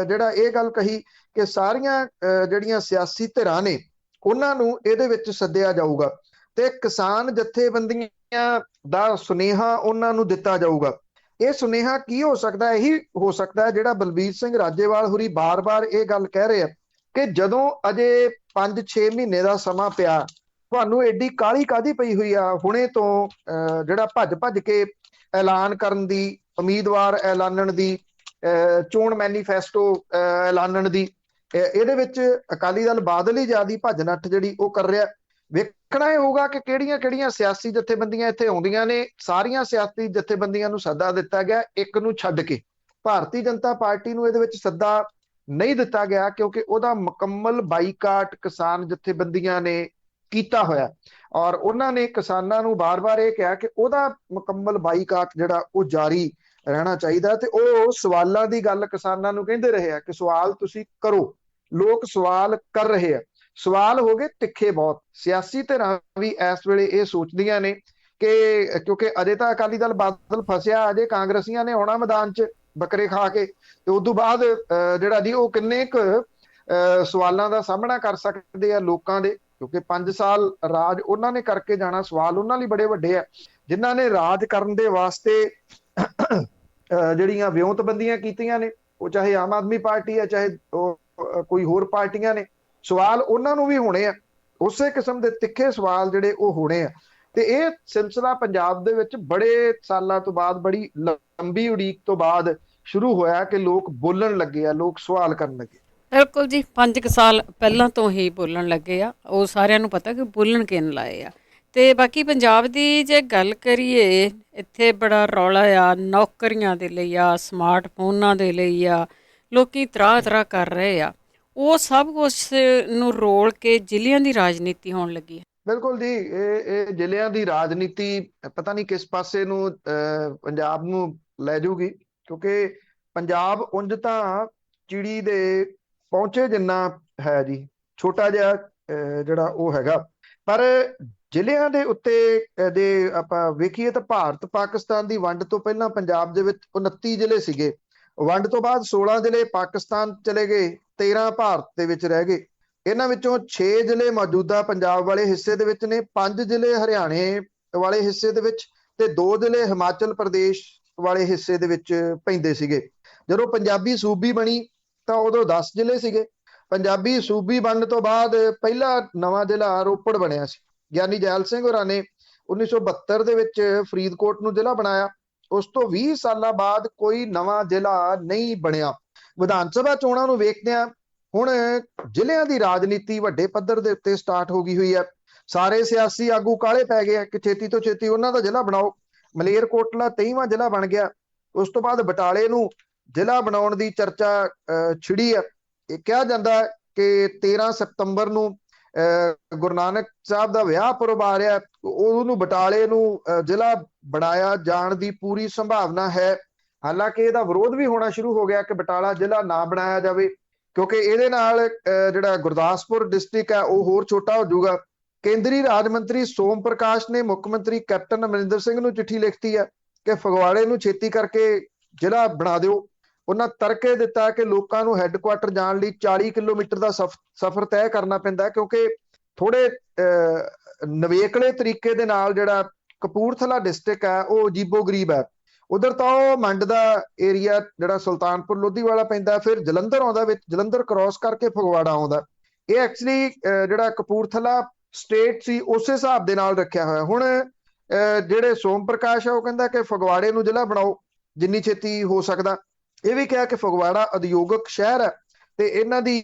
ਜਿਹੜਾ ਇਹ ਗੱਲ ਕਹੀ ਕਿ ਸਾਰੀਆਂ ਜਿਹੜੀਆਂ ਸਿਆਸੀ ਧਿਰਾਂ ਨੇ ਉਹਨਾਂ ਨੂੰ ਇਹਦੇ ਵਿੱਚ ਸੱਦਿਆ ਜਾਊਗਾ ਤੇ ਕਿਸਾਨ ਜਥੇਬੰਦੀਆਂ ਦਾ ਸੁਨੇਹਾ ਉਹਨਾਂ ਨੂੰ ਦਿੱਤਾ ਜਾਊਗਾ। ਇਹ ਸੁਨੇਹਾ ਕੀ ਹੋ ਸਕਦਾ? ਇਹੀ ਹੋ ਸਕਦਾ ਜਿਹੜਾ ਬਲਬੀਰ ਸਿੰਘ ਰਾਜੇਵਾਲ ਹੋਰੀ ਬਾਰ-ਬਾਰ ਇਹ ਗੱਲ ਕਹਿ ਰਹੇ ਆ ਕਿ ਜਦੋਂ ਅਜੇ 5-6 ਮਹੀਨੇ ਦਾ ਸਮਾਂ ਪਿਆ, ਤੁਹਾਨੂੰ ਐਡੀ ਕਾਹਲੀ ਕਾਹਦੀ ਪਈ ਹੋਈ ਆ ਹੁਣੇ ਤੋਂ ਜਿਹੜਾ ਭੱਜ ਕੇ ਐਲਾਨ ਕਰਨ ਦੀ, ਉਮੀਦਵਾਰ ਐਲਾਨਣ ਦੀ, ਚੋਣ ਮੈਨੀਫੈਸਟੋ ਐਲਾਨਣ ਦੀ। ਇਹਦੇ ਵਿੱਚ ਅਕਾਲੀ ਦਲ ਬਾਦਲ ਹੀ ਜ਼ਿਆਦਾ ਭੱਜ ਨੱਠ ਜਿਹੜੀ ਉਹ ਕਰ ਰਿਹਾ। ਵੇਖਣਾ ਇਹ ਹੋਊਗਾ ਕਿ ਕਿਹੜੀਆਂ ਸਿਆਸੀ ਜਥੇਬੰਦੀਆਂ ਇੱਥੇ ਆਉਂਦੀਆਂ ਨੇ। ਸਾਰੀਆਂ ਸਿਆਸੀ ਜਥੇਬੰਦੀਆਂ ਨੂੰ ਸੱਦਾ ਦਿੱਤਾ ਗਿਆ, ਇੱਕ ਨੂੰ ਛੱਡ ਕੇ ਭਾਰਤੀ ਜਨਤਾ ਪਾਰਟੀ ਨੂੰ ਇਹਦੇ ਵਿੱਚ ਸੱਦਾ ਨਹੀਂ ਦਿੱਤਾ ਗਿਆ, ਕਿਉਂਕਿ ਉਹਦਾ ਮੁਕੰਮਲ ਬਾਈਕਾਟ ਕਿਸਾਨ ਜਥੇਬੰਦੀਆਂ ਨੇ ਕੀਤਾ ਹੋਇਆ ਔਰ ਉਹਨਾਂ ਨੇ ਕਿਸਾਨਾਂ ਨੂੰ ਬਾਰ-ਬਾਰ ਇਹ ਕਿਹਾ ਕਿ ਉਹਦਾ ਮੁਕੰਮਲ ਬਾਈਕਾਟ ਜਿਹੜਾ ਉਹ ਜਾਰੀ ਰਹਿਣਾ ਚਾਹੀਦਾ। ਤੇ ਉਹ ਸਵਾਲਾਂ ਦੀ ਗੱਲ ਕਿਸਾਨਾਂ ਨੂੰ ਕਹਿੰਦੇ ਰਹੇ ਆ ਕਿ ਸਵਾਲ ਤੁਸੀਂ ਕਰੋ। ਲੋਕ ਸਵਾਲ ਕਰ ਰਹੇ ਆ, ਸਵਾਲ ਹੋ ਗਏ ਤਿੱਖੇ ਬਹੁਤ। ਸਿਆਸੀ ਧਿਰਾਂ ਵੀ ਇਸ ਵੇਲੇ ਇਹ ਸੋਚਦੀਆਂ ਨੇ ਕਿ ਕਿਉਂਕਿ ਅਜੇ ਤਾਂ ਅਕਾਲੀ ਦਲ ਬਾਦਲ ਫਸਿਆ, ਅਜੇ ਕਾਂਗਰਸੀਆਂ ਨੇ ਆਉਣਾ ਮੈਦਾਨ 'ਚ ਬੱਕਰੇ ਖਾ ਕੇ, ਤੇ ਉਸ ਤੋਂ ਬਾਅਦ ਜਿਹੜਾ ਜੀ ਉਹ ਕਿੰਨੇ ਕੁ ਸਵਾਲਾਂ ਦਾ ਸਾਹਮਣਾ ਕਰ ਸਕਦੇ ਆ ਲੋਕਾਂ ਦੇ, ਕਿਉਂਕਿ 5 ਸਾਲ ਰਾਜ ਉਹਨਾਂ ਨੇ ਕਰਕੇ ਜਾਣਾ। ਸਵਾਲ ਉਹਨਾਂ ਲਈ ਬੜੇ ਵੱਡੇ ਆ ਜਿਨ੍ਹਾਂ ਨੇ ਰਾਜ ਕਰਨ ਦੇ ਵਾਸਤੇ ਜਿਹੜੀਆਂ ਵਿਉਂਤਬੰਦੀਆਂ ਕੀਤੀਆਂ ਨੇ, ਉਹ ਚਾਹੇ ਆਮ ਆਦਮੀ ਪਾਰਟੀ ਆ ਚਾਹੇ ਕੋਈ ਹੋਰ ਪਾਰਟੀਆਂ ਨੇ। ਸਵਾਲ ਉਹਨਾਂ ਨੂੰ ਵੀ ਹੋਣੇ ਆ, ਉਸੇ ਕਿਸਮ ਦੇ ਤਿੱਖੇ ਸਵਾਲ ਜਿਹੜੇ ਉਹ ਹੋਣੇ ਆ। ਤੇ ਇਹ ਸਿਲਸਿਲਾ ਪੰਜਾਬ ਦੇ ਵਿੱਚ ਬੜੇ ਸਾਲਾਂ ਤੋਂ ਬਾਅਦ, ਬੜੀ ਲੰਬੀ ਉਡੀਕ ਤੋਂ ਬਾਅਦ ਸ਼ੁਰੂ ਹੋਇਆ ਕਿ ਲੋਕ ਬੋਲਣ ਲੱਗੇ ਆ, ਲੋਕ ਸਵਾਲ ਕਰਨ ਲੱਗੇ। ਬਿਲਕੁਲ ਜੀ 5 ਸਾਲ ਪਹਿਲਾਂ ਤੋਂ ਹੀ ਬੋਲਣ ਲੱਗੇ ਆ, ਉਹ ਸਾਰਿਆਂ ਨੂੰ ਪਤਾ ਕਿ ਬੋਲਣ ਕਿਨ ਲਾਏ ਆ। ਤੇ ਬਾਕੀ ਪੰਜਾਬ ਦੀ ਜੇ ਗੱਲ ਕਰੀਏ, ਇੱਥੇ ਬੜਾ ਰੌਲਾ ਆ ਨੌਕਰੀਆਂ ਦੇ ਲਈ ਆ, ਸਮਾਰਟਫੋਨਾਂ ਦੇ ਲਈ ਆ, ਲੋਕੀ ਤਰ੍ਹਾਂ ਤਰ੍ਹਾਂ ਕਰ ਰਹੇ ਆ। ਉਹ ਸਭ ਕੁਛ ਨੂੰ ਰੋਲ ਕੇ ਜ਼ਿਲ੍ਹਿਆਂ ਦੀ ਰਾਜਨੀਤੀ ਹੋਣ ਲੱਗੀ ਹੈ। ਬਿਲਕੁਲ ਜੀ, ਇਹ ਜ਼ਿਲ੍ਹਿਆਂ ਦੀ ਰਾਜਨੀਤੀ ਪਤਾ ਨਹੀਂ ਕਿਸ ਪਾਸੇ ਨੂੰ ਪੰਜਾਬ ਨੂੰ ਲੈ ਜਾਊਗੀ, ਕਿਉਂਕਿ ਪੰਜਾਬ ਉਂਝ ਤਾਂ ਚਿੜੀ ਦੇ ਪਹੁੰਚੇ ਜਿੰਨਾ ਹੈ ਜੀ, ਛੋਟਾ ਜਿਹਾ ਜਿਹੜਾ ਉਹ ਹੈਗਾ। ਪਰ ਜ਼ਿਲ੍ਹਿਆਂ ਦੇ ਉੱਤੇ ਜੇ ਆਪਾਂ ਵੇਖੀਏ ਤਾਂ ਭਾਰਤ ਪਾਕਿਸਤਾਨ ਦੀ ਵੰਡ ਤੋਂ ਪਹਿਲਾਂ ਪੰਜਾਬ ਦੇ ਵਿੱਚ 29 ਜ਼ਿਲ੍ਹੇ ਸੀਗੇ। ਵੰਡ ਤੋਂ ਬਾਅਦ 16 ਜ਼ਿਲ੍ਹੇ ਪਾਕਿਸਤਾਨ ਚਲੇ ਗਏ, 13 ਭਾਰਤ ਦੇ ਵਿੱਚ ਰਹਿ ਗਏ। ਇਹਨਾਂ ਵਿੱਚੋਂ 6 ਜ਼ਿਲ੍ਹੇ ਮੌਜੂਦਾ ਪੰਜਾਬ ਵਾਲੇ ਹਿੱਸੇ ਦੇ ਵਿੱਚ ਨੇ, 5 ਜ਼ਿਲ੍ਹੇ ਹਰਿਆਣੇ ਵਾਲੇ ਹਿੱਸੇ ਦੇ ਵਿੱਚ ਤੇ 2 ਜ਼ਿਲ੍ਹੇ ਹਿਮਾਚਲ ਪ੍ਰਦੇਸ਼ ਵਾਲੇ ਹਿੱਸੇ ਦੇ ਵਿੱਚ ਪੈਂਦੇ ਸੀਗੇ। ਜਦੋਂ ਪੰਜਾਬੀ ਸੂਬੀ ਬਣੀ ਤਾਂ ਉਦੋਂ 10 ਜ਼ਿਲ੍ਹੇ ਸੀਗੇ। ਪੰਜਾਬੀ ਸੂਬੀ ਬਣਨ ਤੋਂ ਬਾਅਦ ਪਹਿਲਾ ਨਵਾਂ ਜ਼ਿਲ੍ਹਾ ਰੋਪੜ ਬਣਿਆ ਸੀ। ਗਿਆਨੀ ਜੈਲ ਸਿੰਘ ਹੋਰਾਂ ਨੇ 1972 ਦੇ ਵਿੱਚ ਫਰੀਦਕੋਟ ਨੂੰ ਜ਼ਿਲ੍ਹਾ ਬਣਾਇਆ। ਉਸ ਤੋਂ 20 ਸਾਲਾਂ ਬਾਅਦ ਕੋਈ ਨਵਾਂ ਜ਼ਿਲ੍ਹਾ ਨਹੀਂ ਬਣਿਆ। ਵਿਧਾਨ ਸਭਾ ਚੋਣਾਂ ਨੂੰ ਵੇਖਦਿਆਂ ਹੁਣ ਜ਼ਿਲ੍ਹਿਆਂ ਦੀ ਰਾਜਨੀਤੀ ਵੱਡੇ ਪੱਧਰ ਦੇ ਉੱਤੇ ਸਟਾਰਟ ਹੋ ਗਈ ਹੋਈ ਹੈ। ਸਾਰੇ ਸਿਆਸੀ ਆਗੂ ਕਾਹਲੇ ਪੈ ਗਏ ਆ ਕਿ ਛੇਤੀ ਤੋਂ ਛੇਤੀ ਉਹਨਾਂ ਦਾ ਜ਼ਿਲ੍ਹਾ ਬਣਾਓ। ਮਲੇਰਕੋਟਲਾ 23ਵਾਂ ਜ਼ਿਲ੍ਹਾ ਬਣ ਗਿਆ। ਉਸ ਤੋਂ ਬਾਅਦ ਬਟਾਲੇ ਨੂੰ ਜ਼ਿਲ੍ਹਾ ਬਣਾਉਣ ਦੀ ਚਰਚਾ ਛਿੜੀ ਹੈ। ਇਹ ਕਿਹਾ ਜਾਂਦਾ ਹੈ ਕਿ 13 ਸਤੰਬਰ ਨੂੰ ਗੁਰੂ ਨਾਨਕ ਸਾਹਿਬ ਦਾ ਵਿਆਹ ਪੁਰਬ ਆ ਰਿਹਾ, ਉਹਨੂੰ ਬਟਾਲੇ ਨੂੰ ਜ਼ਿਲ੍ਹਾ ਬਣਾਇਆ ਜਾਣ ਦੀ ਪੂਰੀ ਸੰਭਾਵਨਾ ਹੈ। ਹਾਲਾਂਕਿ ਇਹਦਾ ਵਿਰੋਧ ਵੀ ਹੋਣਾ ਸ਼ੁਰੂ ਹੋ ਗਿਆ ਕਿ ਬਟਾਲਾ ਜ਼ਿਲ੍ਹਾ ਨਾ ਬਣਾਇਆ ਜਾਵੇ, ਕਿਉਂਕਿ ਇਹਦੇ ਨਾਲ ਜਿਹੜਾ ਗੁਰਦਾਸਪੁਰ ਡਿਸਟ੍ਰਿਕਟ ਹੈ ਉਹ ਹੋਰ ਛੋਟਾ ਹੋ ਜਾਊਗਾ। ਕੇਂਦਰੀ ਰਾਜ ਮੰਤਰੀ ਸੋਮ ਪ੍ਰਕਾਸ਼ ਨੇ ਮੁੱਖ ਮੰਤਰੀ ਕੈਪਟਨ ਅਮਰਿੰਦਰ ਸਿੰਘ ਨੂੰ ਚਿੱਠੀ ਲਿਖਤੀ ਹੈ ਕਿ ਫਗਵਾੜੇ ਨੂੰ ਛੇਤੀ ਕਰਕੇ ਜ਼ਿਲ੍ਹਾ ਬਣਾ ਦਿਓ। ਉਹਨਾਂ ਤਰਕ ਇਹ ਦਿੱਤਾ ਕਿ ਲੋਕਾਂ ਨੂੰ ਹੈੱਡਕੁਆਟਰ ਜਾਣ ਲਈ 40 ਕਿਲੋਮੀਟਰ ਦਾ ਸਫ਼ਰ ਤੈਅ ਕਰਨਾ ਪੈਂਦਾ, ਕਿਉਂਕਿ ਥੋੜੇ ਨਵੇਕਲੇ ਤਰੀਕੇ ਦੇ ਨਾਲ ਜਿਹੜਾ ਕਪੂਰਥਲਾ ਡਿਸਟ੍ਰਿਕਟ ਹੈ ਉਹ ਅਜੀਬੋ ਗਰੀਬ ਹੈ। ਉਧਰ ਤਾਂ ਉਹ ਮੰਡ ਦਾ ਏਰੀਆ ਜਿਹੜਾ ਸੁਲਤਾਨਪੁਰ ਲੋਧੀ ਵਾਲਾ ਪੈਂਦਾ, ਫਿਰ ਜਲੰਧਰ ਆਉਂਦਾ, ਵਿੱਚ ਜਲੰਧਰ ਕ੍ਰਾਸ ਕਰਕੇ ਫਗਵਾੜਾ ਆਉਂਦਾ। ਇਹ ਐਕਚੁਅਲੀ ਜਿਹੜਾ ਕਪੂਰਥਲਾ ਸਟੇਟ ਸੀ ਉਸੇ ਹਿਸਾਬ ਦੇ ਨਾਲ ਰੱਖਿਆ ਹੋਇਆ। ਹੁਣ ਜਿਹੜੇ ਸੋਮ ਪ੍ਰਕਾਸ਼ ਆ ਉਹ ਕਹਿੰਦਾ ਕਿ ਫਗਵਾੜੇ ਨੂੰ ਜ਼ਿਲ੍ਹਾ ਬਣਾਓ ਜਿੰਨੀ ਛੇਤੀ ਹੋ ਸਕਦਾ। ਇਹ ਵੀ ਕਿਹਾ ਕਿ ਫਗਵਾੜਾ ਉਦਯੋਗਿਕ ਸ਼ਹਿਰ ਹੈ ਤੇ ਇਹਨਾਂ ਦੀ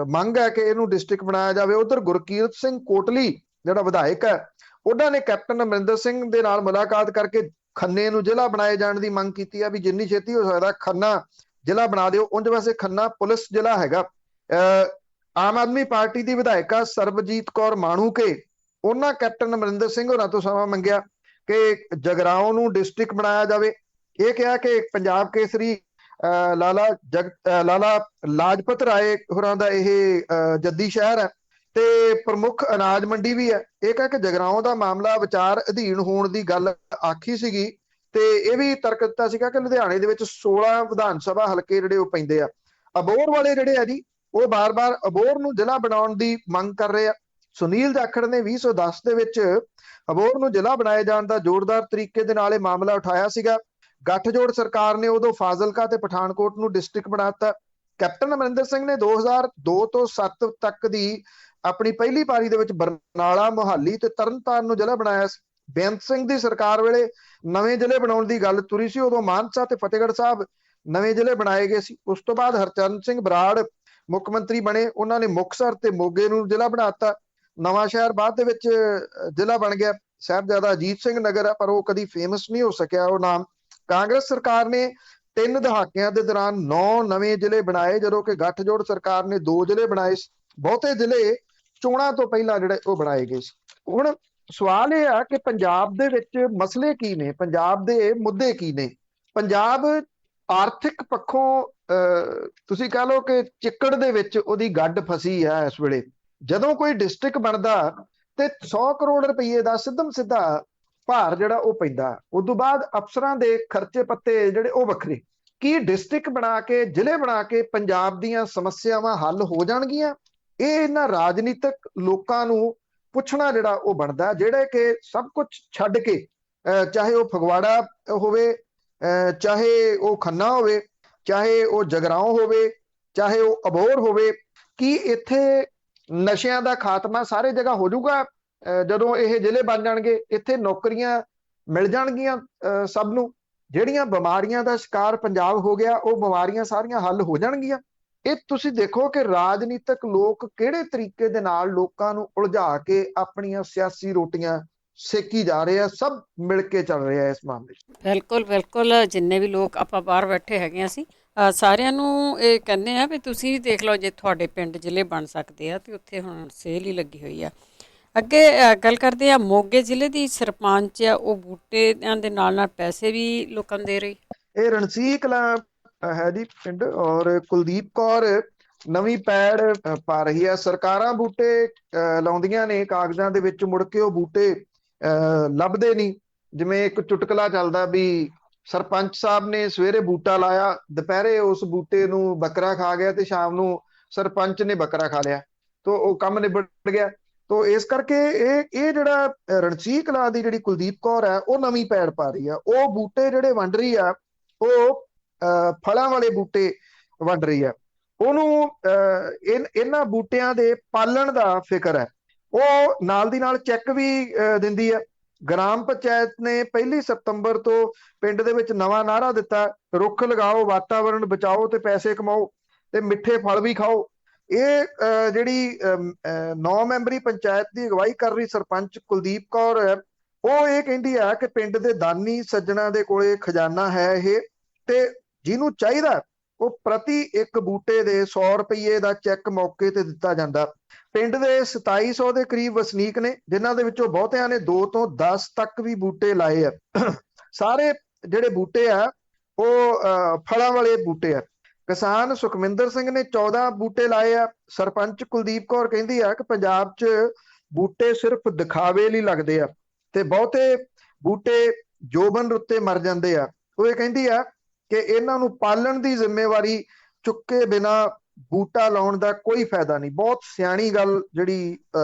ਮੰਗ ਹੈ ਕਿ ਇਹਨੂੰ ਡਿਸਟ੍ਰਿਕਟ ਬਣਾਇਆ ਜਾਵੇ। ਉਧਰ ਗੁਰਕੀਰਤ ਸਿੰਘ ਕੋਟਲੀ ਜਿਹੜਾ ਵਿਧਾਇਕ ਹੈ, ਉਹਨਾਂ ਨੇ ਕੈਪਟਨ ਅਮਰਿੰਦਰ ਸਿੰਘ ਦੇ ਨਾਲ ਮੁਲਾਕਾਤ ਕਰਕੇ ਖੰਨੇ ਨੂੰ ਜ਼ਿਲ੍ਹਾ ਬਣਾਏ ਜਾਣ ਦੀ ਮੰਗ ਕੀਤੀ ਹੈ ਵੀ ਜਿੰਨੀ ਛੇਤੀ ਹੋ ਸਕਦਾ ਖੰਨਾ ਜ਼ਿਲ੍ਹਾ ਬਣਾ ਦਿਓ। ਉਂਝ ਵੈਸੇ ਖੰਨਾ ਪੁਲਿਸ ਜ਼ਿਲ੍ਹਾ ਹੈਗਾ। ਆਮ ਆਦਮੀ ਪਾਰਟੀ ਦੀ ਵਿਧਾਇਕਾ ਸਰਬਜੀਤ ਕੌਰ ਮਾਣੂਕੇ, ਉਹਨਾਂ ਕੈਪਟਨ ਅਮਰਿੰਦਰ ਸਿੰਘ ਹੋਰਾਂ ਤੋਂ ਸਮਾਂ ਮੰਗਿਆ ਕਿ ਜਗਰਾਓਂ ਨੂੰ ਡਿਸਟ੍ਰਿਕਟ ਬਣਾਇਆ ਜਾਵੇ। ਇਹ ਕਿਹਾ ਕਿ ਪੰਜਾਬ ਕੇਸਰੀ ਲਾਲਾ ਲਾਜਪਤ ਰਾਏ ਹੋਰਾਂ ਦਾ ਇਹ ਜੱਦੀ ਸ਼ਹਿਰ ਹੈ ਤੇ ਪ੍ਰਮੁੱਖ ਅਨਾਜ ਮੰਡੀ ਵੀ ਹੈ। ਇਹ ਕਹਿ ਕੇ ਜਗਰਾਓਂ ਦਾ ਮਾਮਲਾ ਵਿਚਾਰ ਅਧੀਨ ਹੋਣ ਦੀ ਗੱਲ ਆਖੀ ਸੀਗੀ। ਤੇ ਇਹ ਵੀ ਤਰਕ ਦਿੱਤਾ ਸੀਗਾ ਕਿ ਲੁਧਿਆਣੇ ਦੇ ਵਿੱਚ 16 ਵਿਧਾਨ ਸਭਾ ਹਲਕੇ ਜਿਹੜੇ ਉਹ ਪੈਂਦੇ ਆ। ਅਬੋਹਰ ਵਾਲੇ ਜਿਹੜੇ ਆ ਜੀ ਉਹ ਬਾਰ-ਬਾਰ ਅਬੋਹਰ ਨੂੰ ਜ਼ਿਲ੍ਹਾ ਬਣਾਉਣ ਦੀ ਮੰਗ ਕਰ ਰਹੇ ਆ। ਸੁਨੀਲ ਜਾਖੜ ਨੇ 2010 ਦੇ ਵਿੱਚ ਅਬੋਹਰ ਨੂੰ ਜ਼ਿਲ੍ਹਾ ਬਣਾਏ ਜਾਣ ਦਾ ਜ਼ੋਰਦਾਰ ਤਰੀਕੇ ਦੇ ਨਾਲ ਇਹ ਮਾਮਲਾ ਉਠਾਇਆ ਸੀਗਾ। ਗੱਠਜੋੜ ਸਰਕਾਰ ਨੇ ਉਦੋਂ ਫਾਜ਼ਿਲਕਾ ਤੇ ਪਠਾਨਕੋਟ ਨੂੰ ਡਿਸਟ੍ਰਿਕਟ ਬਣਾਤਾ। ਕੈਪਟਨ ਅਮਰਿੰਦਰ ਸਿੰਘ ਨੇ 2002 ਤੋਂ 7 ਤੱਕ ਦੀ ਆਪਣੀ ਪਹਿਲੀ ਪਾਰੀ ਦੇ ਵਿੱਚ ਬਰਨਾਲਾ, ਮੁਹਾਲੀ ਤੇ ਤਰਨਤਾਰਨ ਨੂੰ ਜ਼ਿਲ੍ਹਾ ਬਣਾਇਆ ਸੀ। ਬੇਅੰਤ ਸਿੰਘ ਦੀ ਸਰਕਾਰ ਵੇਲੇ ਨਵੇਂ ਜ਼ਿਲ੍ਹੇ ਬਣਾਉਣ ਦੀ ਗੱਲ ਤੁਰੀ ਸੀ, ਉਦੋਂ ਮਾਨਸਾ ਤੇ ਫਤਿਹਗੜ੍ਹ ਸਾਹਿਬ ਨਵੇਂ ਜ਼ਿਲ੍ਹੇ ਬਣਾਏ ਗਏ ਸੀ। ਉਸ ਤੋਂ ਬਾਅਦ ਹਰਚਰਨ ਸਿੰਘ ਬਰਾੜ ਮੁੱਖ ਮੰਤਰੀ ਬਣੇ, ਉਹਨਾਂ ਨੇ ਮੁਕਤਸਰ ਤੇ ਮੋਗੇ ਨੂੰ ਜ਼ਿਲ੍ਹਾ ਬਣਾਤਾ। ਨਵਾਂ ਸ਼ਹਿਰ ਬਾਅਦ ਦੇ ਵਿੱਚ ਜ਼ਿਲ੍ਹਾ ਬਣ ਗਿਆ। ਸਾਹਿਬਜ਼ਾਦਾ ਅਜੀਤ ਸਿੰਘ ਨਗਰ ਹੈ ਪਰ ਉਹ ਕਦੀ ਫੇਮਸ ਨਹੀਂ ਹੋ ਸਕਿਆ ਉਹ ਨਾਮ। ਕਾਂਗਰਸ ਸਰਕਾਰ ਨੇ 3 ਦਹਾਕਿਆਂ ਦੇ ਦੌਰਾਨ 9 ਨਵੇਂ ਜ਼ਿਲ੍ਹੇ ਬਣਾਏ, ਜਦੋਂ ਕਿ ਗੱਠਜੋੜ ਸਰਕਾਰ ਨੇ 2 ਜ਼ਿਲ੍ਹੇ ਬਣਾਏ। ਬਹੁਤੇ ਜ਼ਿਲ੍ਹੇ ਚੋਣਾਂ ਤੋਂ ਪਹਿਲਾਂ ਜਿਹੜੇ ਉਹ ਬਣਾਏ ਗਏ ਸੀ। ਹੁਣ ਸਵਾਲ ਇਹ ਆ ਕਿ ਪੰਜਾਬ ਦੇ ਵਿੱਚ ਮਸਲੇ ਕੀ ਨੇ, ਪੰਜਾਬ ਦੇ ਮੁੱਦੇ ਕੀ ਨੇ। ਪੰਜਾਬ ਆਰਥਿਕ ਪੱਖੋਂ ਤੁਸੀਂ ਕਹ ਲਓ ਕਿ ਚਿੱਕੜ ਦੇ ਵਿੱਚ ਉਹਦੀ ਗੱਡ ਫਸੀ ਹੈ ਇਸ ਵੇਲੇ। ਜਦੋਂ ਕੋਈ ਡਿਸਟ੍ਰਿਕਟ ਬਣਦਾ ਤੇ 100 ਕਰੋੜ ਰੁਪਏ ਦਾ ਸਿੱਧਮ ਸਿੱਧਾ ਭਾਰ ਜਿਹੜਾ ਉਹ ਪੈਂਦਾ। ਉਦੋਂ ਬਾਅਦ ਅਫਸਰਾਂ ਦੇ ਖਰਚੇ ਪੱਤੇ ਜਿਹੜੇ ਉਹ ਵੱਖਰੇ। ਕੀ ਡਿਸਟ੍ਰਿਕਟ ਬਣਾ ਕੇ ਜ਼ਿਲ੍ਹੇ ਬਣਾ ਕੇ ਪੰਜਾਬ ਦੀਆਂ ਸਮੱਸਿਆਵਾਂ ਹੱਲ ਹੋ ਜਾਣਗੀਆਂ? ਇਹ ਇਹਨਾਂ ਰਾਜਨੀਤਿਕ ਲੋਕਾਂ ਨੂੰ ਪੁੱਛਣਾ ਜਿਹੜਾ ਉਹ ਬਣਦਾ, ਜਿਹੜੇ ਕਿ ਸਭ ਕੁਝ ਛੱਡ ਕੇ ਚਾਹੇ ਉਹ ਫਗਵਾੜਾ ਹੋਵੇ, ਚਾਹੇ ਉਹ ਖੰਨਾ ਹੋਵੇ, ਚਾਹੇ ਉਹ ਜਗਰਾਓਂ ਹੋਵੇ, ਚਾਹੇ ਉਹ ਅਬੋਹਰ ਹੋਵੇ, ਕੀ ਇੱਥੇ ਨਸ਼ਿਆਂ ਦਾ ਖਾਤਮਾ ਸਾਰੇ ਜਗ੍ਹਾ ਹੋ ਜਾਊਗਾ ਜਦੋਂ ਇਹ ਜ਼ਿਲ੍ਹੇ ਬਣ ਜਾਣਗੇ? ਇੱਥੇ ਨੌਕਰੀਆਂ ਮਿਲ ਜਾਣਗੀਆਂ ਸਭ ਨੂੰ? ਜਿਹੜੀਆਂ ਬਿਮਾਰੀਆਂ ਦਾ ਸ਼ਿਕਾਰ ਪੰਜਾਬ ਹੋ ਗਿਆ ਉਹ ਬਿਮਾਰੀਆਂ ਸਾਰੀਆਂ ਹੱਲ ਹੋ ਜਾਣਗੀਆਂ? ਇਹ ਤੁਸੀਂ ਦੇਖੋ ਕਿ ਰਾਜਨੀਤਿਕ ਲੋਕ ਕਿਹੜੇ ਤਰੀਕੇ ਦੇ ਨਾਲ ਲੋਕਾਂ ਨੂੰ ਉਲਝਾ ਕੇ ਆਪਣੀਆਂ ਸਿਆਸੀ ਰੋਟੀਆਂ ਸੇਕੀ ਜਾ ਰਹੇ ਆ। ਸਭ ਮਿਲ ਕੇ ਚੱਲ ਰਿਹਾ ਇਸ ਮਾਮਲੇ 'ਚ। ਬਿਲਕੁਲ ਬਿਲਕੁਲ, ਜਿੰਨੇ ਵੀ ਲੋਕ ਆਪਾਂ ਬਾਹਰ ਬੈਠੇ ਹੈਗੇ ਅਸੀਂ ਸਾਰਿਆਂ ਨੂੰ ਇਹ ਕਹਿੰਦੇ ਆ ਵੀ ਤੁਸੀਂ ਦੇਖ ਲਓ, ਜੇ ਤੁਹਾਡੇ ਪਿੰਡ ਜ਼ਿਲ੍ਹੇ ਬਣ ਸਕਦੇ ਆ ਤੇ ਉੱਥੇ ਹੁਣ ਸੇਲ ਹੀ ਲੱਗੀ ਹੋਈ ਆ। ਅੱਗੇ ਗੱਲ ਕਰਦੇ ਆ, ਮੋਗੇ ਜ਼ਿਲ੍ਹੇ ਦੀ ਸਰਪੰਚ ਆ, ਉਹ ਬੂਟਿਆਂ ਦੇ ਨਾਲ ਨਾਲ ਪੈਸੇ ਵੀ ਲੋਕਾਂ ਨੂੰ ਦੇ ਰਹੀ। ਇਹ ਰਣਸੀ ਕਲਾਂ ਹੈ ਜੀ ਪਿੰਡ, ਔਰ ਕੁਲਦੀਪ ਕੌਰ ਨਵੀਂ ਪੈੜ ਪਾ ਰਹੀ ਹੈ। ਸਰਕਾਰਾਂ ਬੂਟੇ ਲਾਉਂਦੀਆਂ ਨੇ ਕਾਗਜ਼ਾਂ ਦੇ ਵਿੱਚ, ਮੁੜ ਕੇ ਉਹ ਬੂਟੇ ਲੱਭਦੇ ਨਹੀਂ। ਜਿਵੇਂ ਇੱਕ ਚੁਟਕਲਾ ਚੱਲਦਾ ਵੀ ਸਰਪੰਚ ਸਾਹਿਬ ਨੇ ਸਵੇਰੇ ਬੂਟਾ ਲਾਇਆ, ਦੁਪਹਿਰੇ ਉਸ ਬੂਟੇ ਨੂੰ ਬੱਕਰਾ ਖਾ ਗਿਆ ਤੇ ਸ਼ਾਮ ਨੂੰ ਸਰਪੰਚ ਨੇ ਬੱਕਰਾ ਖਾ ਲਿਆ, ਤਾਂ ਉਹ ਕੰਮ ਨਿਬੜ ਗਿਆ। ਤੋ ਇਸ ਕਰਕੇ ਇਹ ਜਿਹੜਾ ਰਣਜੀਤ ਕਲਾਂ ਦੀ ਜਿਹੜੀ ਕੁਲਦੀਪ ਕੌਰ ਹੈ, ਉਹ ਨਵੀਂ ਪੈੜ ਪਾ ਰਹੀ ਆ। ਉਹ ਬੂਟੇ ਜਿਹੜੇ ਵੰਡ ਰਹੀ ਆ, ਉਹ ਫਲਾਂ ਵਾਲੇ ਬੂਟੇ ਵੰਡ ਰਹੀ ਆ। ਉਹਨੂੰ ਇਹਨਾਂ ਬੂਟਿਆਂ ਦੇ ਪਾਲਣ ਦਾ ਫਿਕਰ ਹੈ। ਉਹ ਨਾਲ ਦੀ ਨਾਲ ਚੈੱਕ ਵੀ ਦਿੰਦੀ ਹੈ। ਗ੍ਰਾਮ ਪੰਚਾਇਤ ਨੇ 1 ਸਤੰਬਰ ਤੋਂ ਪਿੰਡ ਦੇ ਵਿੱਚ ਨਵਾਂ ਨਾਅਰਾ ਦਿੱਤਾ, ਰੁੱਖ ਲਗਾਓ, ਵਾਤਾਵਰਣ ਬਚਾਓ ਤੇ ਪੈਸੇ ਕਮਾਓ ਤੇ ਮਿੱਠੇ ਫਲ ਵੀ ਖਾਓ। ਇਹ ਜਿਹੜੀ 9 ਮੈਂਬਰੀ ਪੰਚਾਇਤ ਦੀ ਅਗਵਾਈ ਕਰ ਰਹੀ ਸਰਪੰਚ ਕੁਲਦੀਪ ਕੌਰ ਹੈ, ਉਹ ਇਹ ਕਹਿੰਦੀ ਆ ਕਿ ਪਿੰਡ ਦੇ ਦਾਨੀ ਸੱਜਣਾ ਦੇ ਕੋਲੇ ਖਜ਼ਾਨਾ ਹੈ ਇਹ, ਤੇ ਜਿਹਨੂੰ ਚਾਹੀਦਾ ਉਹ ਪ੍ਰਤੀ ਇੱਕ ਬੂਟੇ ਦੇ 100 ਰੁਪਏ ਦਾ ਚੈੱਕ ਮੌਕੇ ਤੇ ਦਿੱਤਾ ਜਾਂਦਾ। ਪਿੰਡ ਦੇ 2700 ਦੇ ਕਰੀਬ ਵਸਨੀਕ ਨੇ, ਜਿਨ੍ਹਾਂ ਦੇ ਵਿੱਚੋਂ ਬਹੁਤਿਆਂ ਨੇ 2 ਤੋਂ 10 ਤੱਕ ਵੀ ਬੂਟੇ ਲਾਏ ਆ। ਸਾਰੇ ਜਿਹੜੇ ਬੂਟੇ ਆ ਉਹ ਫਲਾਂ ਵਾਲੇ ਬੂਟੇ ਆ। ਕਿਸਾਨ ਸੁਖਮਿੰਦਰ ਸਿੰਘ ਨੇ 14 ਬੂਟੇ ਲਾਏ ਆ। ਸਰਪੰਚ ਕੁਲਦੀਪ ਕੌਰ ਕਹਿੰਦੀ ਆ ਕਿ ਪੰਜਾਬ 'ਚ ਬੂਟੇ ਸਿਰਫ ਦਿਖਾਵੇ ਲਈ ਲੱਗਦੇ ਆ ਤੇ ਬਹੁਤੇ ਬੂਟੇ ਜੋਬਨ ਰੁੱਤੇ ਮਰ ਜਾਂਦੇ ਆ। ਉਹ ਇਹ ਕਹਿੰਦੀ ਆ ਕਿ ਇਹਨਾਂ ਨੂੰ ਪਾਲਣ ਦੀ ਜ਼ਿੰਮੇਵਾਰੀ ਚੁੱਕੇ ਬਿਨਾ ਬੂਟਾ ਲਾਉਣ ਦਾ ਕੋਈ ਫਾਇਦਾ ਨਹੀਂ। ਬਹੁਤ ਸਿਆਣੀ ਗੱਲ ਜਿਹੜੀ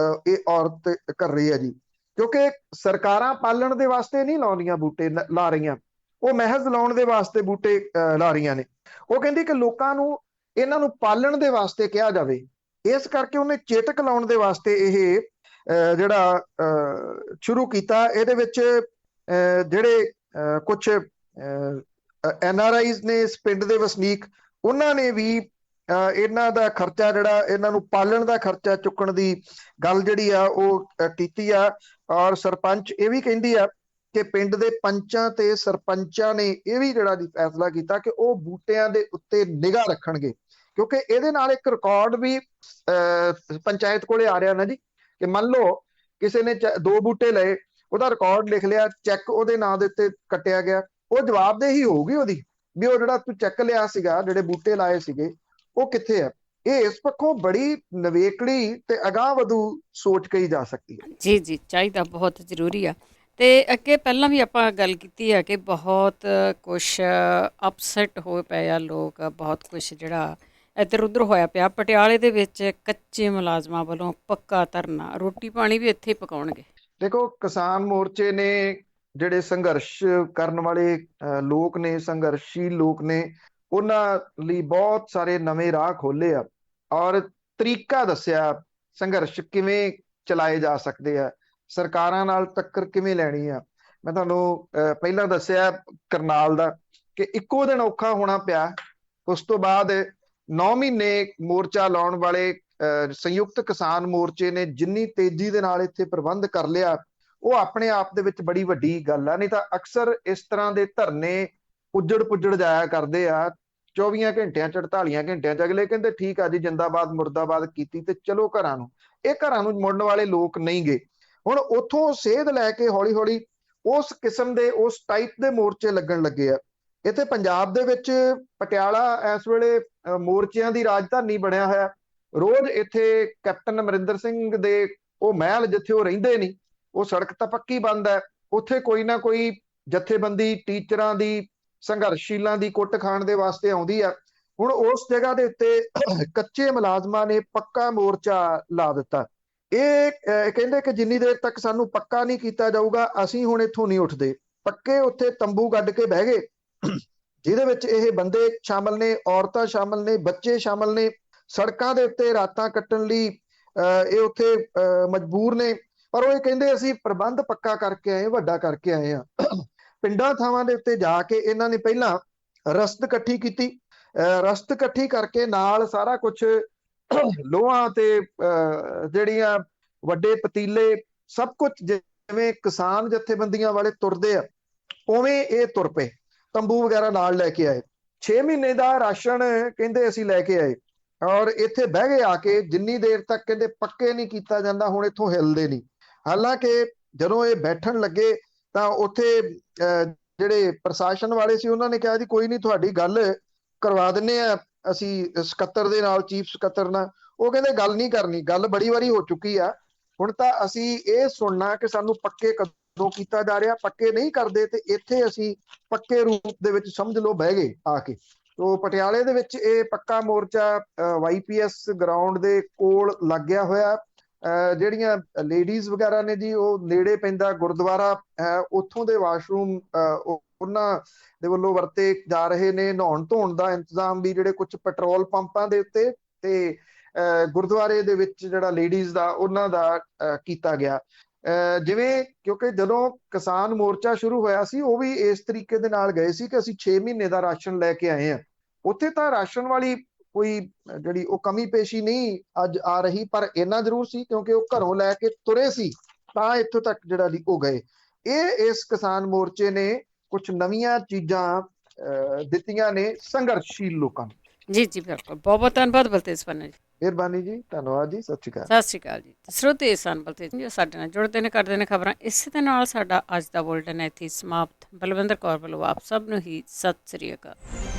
ਇਹ ਔਰਤ ਕਰ ਰਹੀ ਹੈ ਜੀ, ਕਿਉਂਕਿ ਸਰਕਾਰਾਂ ਪਾਲਣ ਦੇ ਵਾਸਤੇ ਨਹੀਂ ਲਾਉਂਦੀਆਂ, ਬੂਟੇ ਲਾ ਰਹੀਆਂ, ਉਹ ਮਹਿਜ਼ ਲਾਉਣ ਦੇ ਵਾਸਤੇ ਬੂਟੇ ਲਾ ਰਹੀਆਂ ਨੇ। ਉਹ ਕਹਿੰਦੀ ਕਿ ਲੋਕਾਂ ਨੂੰ ਇਹਨਾਂ ਨੂੰ ਪਾਲਣ ਦੇ ਵਾਸਤੇ ਕਿਹਾ ਜਾਵੇ, ਇਸ ਕਰਕੇ ਉਹਨੇ ਚੇਟਕ ਲਾਉਣ ਦੇ ਵਾਸਤੇ ਇਹ ਜਿਹੜਾ ਸ਼ੁਰੂ ਕੀਤਾ। ਇਹਦੇ ਵਿੱਚ ਜਿਹੜੇ ਕੁਝ NRIs ਨੇ, ਇਸ ਪਿੰਡ ਦੇ ਵਸਨੀਕ, ਉਹਨਾਂ ਨੇ ਵੀ ਇਹਨਾਂ ਦਾ ਖਰਚਾ, ਜਿਹੜਾ ਇਹਨਾਂ ਨੂੰ ਪਾਲਣ ਦਾ ਖਰਚਾ ਚੁੱਕਣ ਦੀ ਗੱਲ ਜਿਹੜੀ ਆ ਉਹ ਕੀਤੀ ਆ। ਔਰ ਸਰਪੰਚ ਇਹ ਵੀ ਕਹਿੰਦੀ ਆ ਕਿ ਪਿੰਡ ਦੇ ਪੰਚਾਂ ਤੇ ਸਰਪੰਚਾਂ ਨੇ ਇਹ ਵੀ ਜਿਹੜਾ ਜੀ ਫੈਸਲਾ ਕੀਤਾ ਕਿ ਉਹ ਬੂਟਿਆਂ ਦੇ ਉੱਤੇ ਨਿਗਾਹ ਰੱਖਣਗੇ, ਕਿਉਂਕਿ ਇਹਦੇ ਨਾਲ ਇੱਕ ਰਿਕਾਰਡ ਵੀ ਪੰਚਾਇਤ ਕੋਲੇ ਆ ਰਿਹਾ ਨਾ ਜੀ, ਕਿ ਮੰਨ ਲਓ ਕਿਸੇ ਨੇ 2 ਬੂਟੇ ਲਏ, ਉਹਦਾ ਰਿਕਾਰਡ ਲਿਖ ਲਿਆ, ਚੈੱਕ ਉਹਦੇ ਨਾਂ ਦੇ ਉੱਤੇ ਕੱਟਿਆ ਗਿਆ, ਉਹ ਜਵਾਬਦੇਹੀ ਹੋਊਗੀ ਉਹਦੀ ਵੀ ਉਹ ਜਿਹੜਾ ਤੂੰ ਚੈੱਕ ਲਿਆ ਸੀਗਾ, ਜਿਹੜੇ ਬੂਟੇ ਲਾਏ ਸੀਗੇ, ਉਹ ਕਿੱਥੇ ਆ। ਇਹ ਇਸ ਪੱਖੋਂ ਬੜੀ ਨਵੇਕਲੀ ਤੇ ਅਗਾਂਹ ਵਧੂ ਸੋਚ ਕਹੀ ਜਾ ਸਕਦੀ ਹੈ। ਜੀ ਜੀ, ਚਾਹੀਦਾ ਬਹੁਤ ਜ਼ਰੂਰੀ ਆ। ਤੇ ਅੱਗੇ ਪਹਿਲਾਂ ਵੀ ਆਪਾਂ ਗੱਲ ਕੀਤੀ ਹੈ ਕਿ ਬਹੁਤ ਕੁਛ ਅਪਸੈਟ ਹੋਏ ਪਏ ਆ ਲੋਕ, ਬਹੁਤ ਕੁਛ ਜਿਹੜਾ ਇੱਧਰ ਉੱਧਰ ਹੋਇਆ ਪਿਆ। ਪਟਿਆਲੇ ਦੇ ਵਿੱਚ ਕੱਚੇ ਮੁਲਾਜ਼ਮਾਂ ਵੱਲੋਂ ਪੱਕਾ ਧਰਨਾ, ਰੋਟੀ ਪਾਣੀ ਵੀ ਇੱਥੇ ਪਕਾਉਣਗੇ। ਦੇਖੋ, ਕਿਸਾਨ ਮੋਰਚੇ ਨੇ, ਜਿਹੜੇ ਸੰਘਰਸ਼ ਕਰਨ ਵਾਲੇ ਲੋਕ ਨੇ, ਸੰਘਰਸ਼ੀ ਲੋਕ ਨੇ, ਉਹਨਾਂ ਲਈ ਬਹੁਤ ਸਾਰੇ ਨਵੇਂ ਰਾਹ ਖੋਲੇ ਆ ਔਰ ਤਰੀਕਾ ਦੱਸਿਆ ਸੰਘਰਸ਼ ਕਿਵੇਂ ਚਲਾਏ ਜਾ ਸਕਦੇ ਆ, ਸਰਕਾਰਾਂ ਨਾਲ ਟੱਕਰ ਕਿਵੇਂ ਲੈਣੀ ਆ। ਮੈਂ ਤੁਹਾਨੂੰ ਪਹਿਲਾਂ ਦੱਸਿਆ ਕਰਨਾਲ ਦਾ ਕਿ ਇੱਕੋ ਦਿਨ ਔਖਾ ਹੋਣਾ ਪਿਆ। ਉਸ ਤੋਂ ਬਾਅਦ 9 ਮਹੀਨੇ ਮੋਰਚਾ ਲਾਉਣ ਵਾਲੇ ਸੰਯੁਕਤ ਕਿਸਾਨ ਮੋਰਚੇ ਨੇ ਜਿੰਨੀ ਤੇਜ਼ੀ ਦੇ ਨਾਲ ਇੱਥੇ ਪ੍ਰਬੰਧ ਕਰ ਲਿਆ, ਉਹ ਆਪਣੇ ਆਪ ਦੇ ਵਿੱਚ ਬੜੀ ਵੱਡੀ ਗੱਲ ਆ। ਨਹੀਂ ਤਾਂ ਅਕਸਰ ਇਸ ਤਰ੍ਹਾਂ ਦੇ ਧਰਨੇ ਉੱਜੜ ਪੁੱਜੜ ਜਾਇਆ ਕਰਦੇ ਆ, 24 ਘੰਟਿਆਂ 'ਚ 48 ਘੰਟਿਆਂ 'ਚ ਅਗਲੇ ਕਹਿੰਦੇ ਠੀਕ ਆ ਜੀ, ਜਿੰਦਾਬਾਦ ਮੁਰਦਾਬਾਦ ਕੀਤੀ ਤੇ ਚਲੋ ਘਰਾਂ ਨੂੰ। ਇਹ ਘਰਾਂ ਨੂੰ ਮੁੜਨ ਵਾਲੇ ਲੋਕ ਨਹੀਂ ਗੇ। ਹੁਣ ਉੱਥੋਂ ਸੇਧ ਲੈ ਕੇ ਹੌਲੀ ਹੌਲੀ ਉਸ ਕਿਸਮ ਦੇ, ਉਸ ਟਾਈਪ ਦੇ ਮੋਰਚੇ ਲੱਗਣ ਲੱਗੇ ਆ। ਇੱਥੇ ਪੰਜਾਬ ਦੇ ਵਿੱਚ ਪਟਿਆਲਾ ਇਸ ਵੇਲੇ ਮੋਰਚਿਆਂ ਦੀ ਰਾਜਧਾਨੀ ਬਣਿਆ ਹੋਇਆ। ਰੋਜ਼ ਇੱਥੇ ਕੈਪਟਨ ਅਮਰਿੰਦਰ ਸਿੰਘ ਦੇ ਉਹ ਮਹਿਲ, ਜਿੱਥੇ ਉਹ ਰਹਿੰਦੇ ਨਹੀਂ, ਉਹ ਸੜਕ ਤਾਂ ਪੱਕੀ ਬੰਦ ਹੈ, ਉੱਥੇ ਕੋਈ ਨਾ ਕੋਈ ਜਥੇਬੰਦੀ ਟੀਚਰਾਂ ਦੀ, ਸੰਘਰਸ਼ੀਲਾਂ ਦੀ ਕੁੱਟ ਖਾਣ ਦੇ ਵਾਸਤੇ ਆਉਂਦੀ ਆ। ਹੁਣ ਉਸ ਜਗ੍ਹਾ ਦੇ ਉੱਤੇ ਕੱਚੇ ਮੁਲਾਜ਼ਮਾਂ ਨੇ ਪੱਕਾ ਮੋਰਚਾ ਲਾ ਦਿੱਤਾ। ਇਹ ਕਹਿੰਦੇ ਕਿ ਜਿੰਨੀ ਦੇਰ ਤੱਕ ਸਾਨੂੰ ਪੱਕਾ ਨਹੀਂ ਕੀਤਾ ਜਾਊਗਾ, ਅਸੀਂ ਹੁਣ ਇੱਥੋਂ ਨਹੀਂ ਉੱਠਦੇ। ਪੱਕੇ ਉੱਥੇ ਤੰਬੂ ਗੱਡ ਕੇ ਬਹਿ ਗਏ, ਜਿਹਦੇ ਵਿੱਚ ਇਹ ਬੰਦੇ ਸ਼ਾਮਲ ਨੇ, ਔਰਤਾਂ ਸ਼ਾਮਲ ਨੇ, ਬੱਚੇ ਸ਼ਾਮਲ ਨੇ। ਸੜਕਾਂ ਦੇ ਉੱਤੇ ਰਾਤਾਂ ਕੱਟਣ ਲਈ ਇਹ ਉੱਥੇ ਮਜਬੂਰ ਨੇ, ਪਰ ਉਹ ਇਹ ਕਹਿੰਦੇ ਅਸੀਂ ਪ੍ਰਬੰਧ ਪੱਕਾ ਕਰਕੇ ਆਏ, ਵੱਡਾ ਕਰਕੇ ਆਏ ਆ। ਪਿੰਡਾਂ ਥਾਵਾਂ ਦੇ ਉੱਤੇ ਜਾ ਕੇ ਇਹਨਾਂ ਨੇ ਪਹਿਲਾਂ ਰਸਦ ਇਕੱਠੀ ਕੀਤੀ, ਰਸਤ ਇਕੱਠੀ ਕਰਕੇ ਨਾਲ ਸਾਰਾ ਕੁਝ ਲੋਹਾਂ ਤੇ ਜਿਹੜੀਆਂ ਵੱਡੇ ਪਤੀਲੇ ਸਭ ਕੁਝ ਜਿਵੇਂ ਕਿਸਾਨ ਜਥੇਬੰਦੀਆਂ ਵਾਲੇ ਤੁਰਦੇ ਆ ਉਵੇਂ ਇਹ ਤੁਰ ਪਏ, ਤੰਬੂ ਵਗੈਰਾ ਨਾਲ ਲੈ ਕੇ ਆਏ। 6 ਮਹੀਨੇ ਦਾ ਰਾਸ਼ਨ ਕਹਿੰਦੇ ਅਸੀਂ ਲੈ ਕੇ ਆਏ ਔਰ ਇੱਥੇ ਬਹਿ ਗਏ ਆ ਕੇ, ਜਿੰਨੀ ਦੇਰ ਤੱਕ ਕਹਿੰਦੇ ਪੱਕੇ ਨਹੀਂ ਕੀਤਾ ਜਾਂਦਾ ਹੁਣ ਇੱਥੋਂ ਹਿੱਲਦੇ ਨਹੀਂ। ਹਾਲਾਂਕਿ ਜਦੋਂ ਇਹ ਬੈਠਣ ਲੱਗੇ ਤਾਂ ਉੱਥੇ ਜਿਹੜੇ ਪ੍ਰਸ਼ਾਸਨ ਵਾਲੇ ਸੀ ਉਹਨਾਂ ਨੇ ਕਿਹਾ ਜੀ ਕੋਈ ਨਹੀਂ, ਤੁਹਾਡੀ ਗੱਲ ਕਰਵਾ ਦਿੰਨੇ ਆ ਅਸੀਂ ਸਕੱਤਰ ਦੇ ਨਾਲ, ਚੀਫ ਸਕੱਤਰ ਨਾਲ। ਉਹ ਕਹਿੰਦੇ ਗੱਲ ਨਹੀਂ ਕਰਨੀ, ਗੱਲ ਬੜੀ ਵਾਰੀ ਹੋ ਚੁੱਕੀ ਆ, ਹੁਣ ਤਾਂ ਅਸੀਂ ਇਹ ਸੁਣਨਾ ਕਿ ਸਾਨੂੰ ਪੱਕੇ ਕਦੋਂ ਕੀਤਾ ਜਾ ਰਿਹਾ, ਪੱਕੇ ਨਹੀਂ ਕਰਦੇ ਤੇ ਇੱਥੇ ਅਸੀਂ ਪੱਕੇ ਰੂਪ ਦੇ ਵਿੱਚ ਸਮਝ ਲਓ ਬਹਿ ਗਏ ਆ ਕੇ। ਤੋ ਪਟਿਆਲੇ ਦੇ ਵਿੱਚ ਇਹ ਪੱਕਾ ਮੋਰਚਾ YPS ਗਰਾਊਂਡ ਦੇ ਕੋਲ ਲੱਗਿਆ ਹੋਇਆ। ਜਿਹੜੀਆਂ ਲੇਡੀਜ਼ ਵਗੈਰਾ ਨੇ ਜੀ, ਉਹ ਨੇੜੇ ਪੈਂਦਾ ਗੁਰਦੁਆਰਾ ਹੈ, ਉੱਥੋਂ ਦੇ ਵਾਸ਼ਰੂਮ ਉਹਨਾਂ ਦੇ ਵੱਲੋਂ ਵਰਤੇ ਜਾ ਰਹੇ ਨੇ। ਨਹਾਉਣ ਧੋਣ ਦਾ ਇੰਤਜ਼ਾਮ ਵੀ ਜਿਹੜੇ ਕੁਝ ਪੈਟਰੋਲ ਪੰਪਾਂ ਦੇ ਉੱਤੇ ਤੇ ਗੁਰਦੁਆਰੇ ਦੇ ਵਿੱਚ ਜਿਹੜਾ ਲੇਡੀਜ਼ ਦਾ ਉਹਨਾਂ ਦਾ ਕੀਤਾ ਗਿਆ। ਜਿਵੇਂ ਕਿਉਂਕਿ ਜਦੋਂ ਕਿਸਾਨ ਮੋਰਚਾ ਸ਼ੁਰੂ ਹੋਇਆ ਸੀ ਉਹ ਵੀ ਇਸ ਤਰੀਕੇ ਦੇ ਨਾਲ ਗਏ ਸੀ ਕਿ ਅਸੀਂ 6 ਮਹੀਨੇ ਦਾ ਰਾਸ਼ਨ ਲੈ ਕੇ ਆਏ ਹਾਂ। ਉੱਥੇ ਤਾਂ ਰਾਸ਼ਨ ਵਾਲੀ ਕੋਈ ਜਿਹੜੀ ਉਹ ਕਮੀ ਪੇਸ਼ੀ ਨਹੀਂ ਅੱਜ ਆ ਰਹੀ, ਪਰ ਇੰਨਾ ਜ਼ਰੂਰ ਸੀ ਕਿਉਂਕਿ ਉਹ ਘਰੋਂ ਲੈ ਕੇ ਤੁਰੇ ਸੀ ਤਾਂ ਇੱਥੋਂ ਤੱਕ ਜਿਹੜਾ ਉਹ ਗਏ। ਇਹ ਇਸ ਕਿਸਾਨ ਮੋਰਚੇ ਨੇ ਕੁਝ ਨਵੀਆਂ ਚੀਜ਼ਾਂ ਦਿੱਤੀਆਂ ਨੇ ਸੰਘਰਸ਼ੀਲ ਲੋਕਾਂ ਨੂੰ। ਜੀ ਜੀ ਬਿਲਕੁਲ, ਬਹੁਤ ਬਹੁਤ ਧੰਨਵਾਦ ਬਲਤੇਜ ਪੰਨੂ ਜੀ। ਮਿਹਰਬਾਨੀ ਜੀ, ਧੰਨਵਾਦ ਜੀ, ਸਤਿ ਸ਼੍ਰੀ ਅਕਾਲ। ਸਤਿ ਸ਼੍ਰੀ ਅਕਾਲ ਜੀ। ਸਰੋਤੇ ਸਨ ਬਲਤੇਜ ਜੀ ਸਾਡੇ ਨਾਲ ਜੁੜਦੇ ਨੇ, ਕਰਦੇ ਨੇ ਖਬਰਾਂ। ਇਸੇ ਦੇ ਨਾਲ ਸਾਡਾ ਅੱਜ ਦਾ ਬੁਲਟਨ ਇੱਥੇ ਸਮਾਪਤ। ਬਲਵਿੰਦਰ ਕੌਰ ਵੱਲੋਂ ਆਪ ਸਭ ਨੂੰ ਹੀ ਸਤਿ ਸ਼੍ਰੀ ਅਕਾਲ।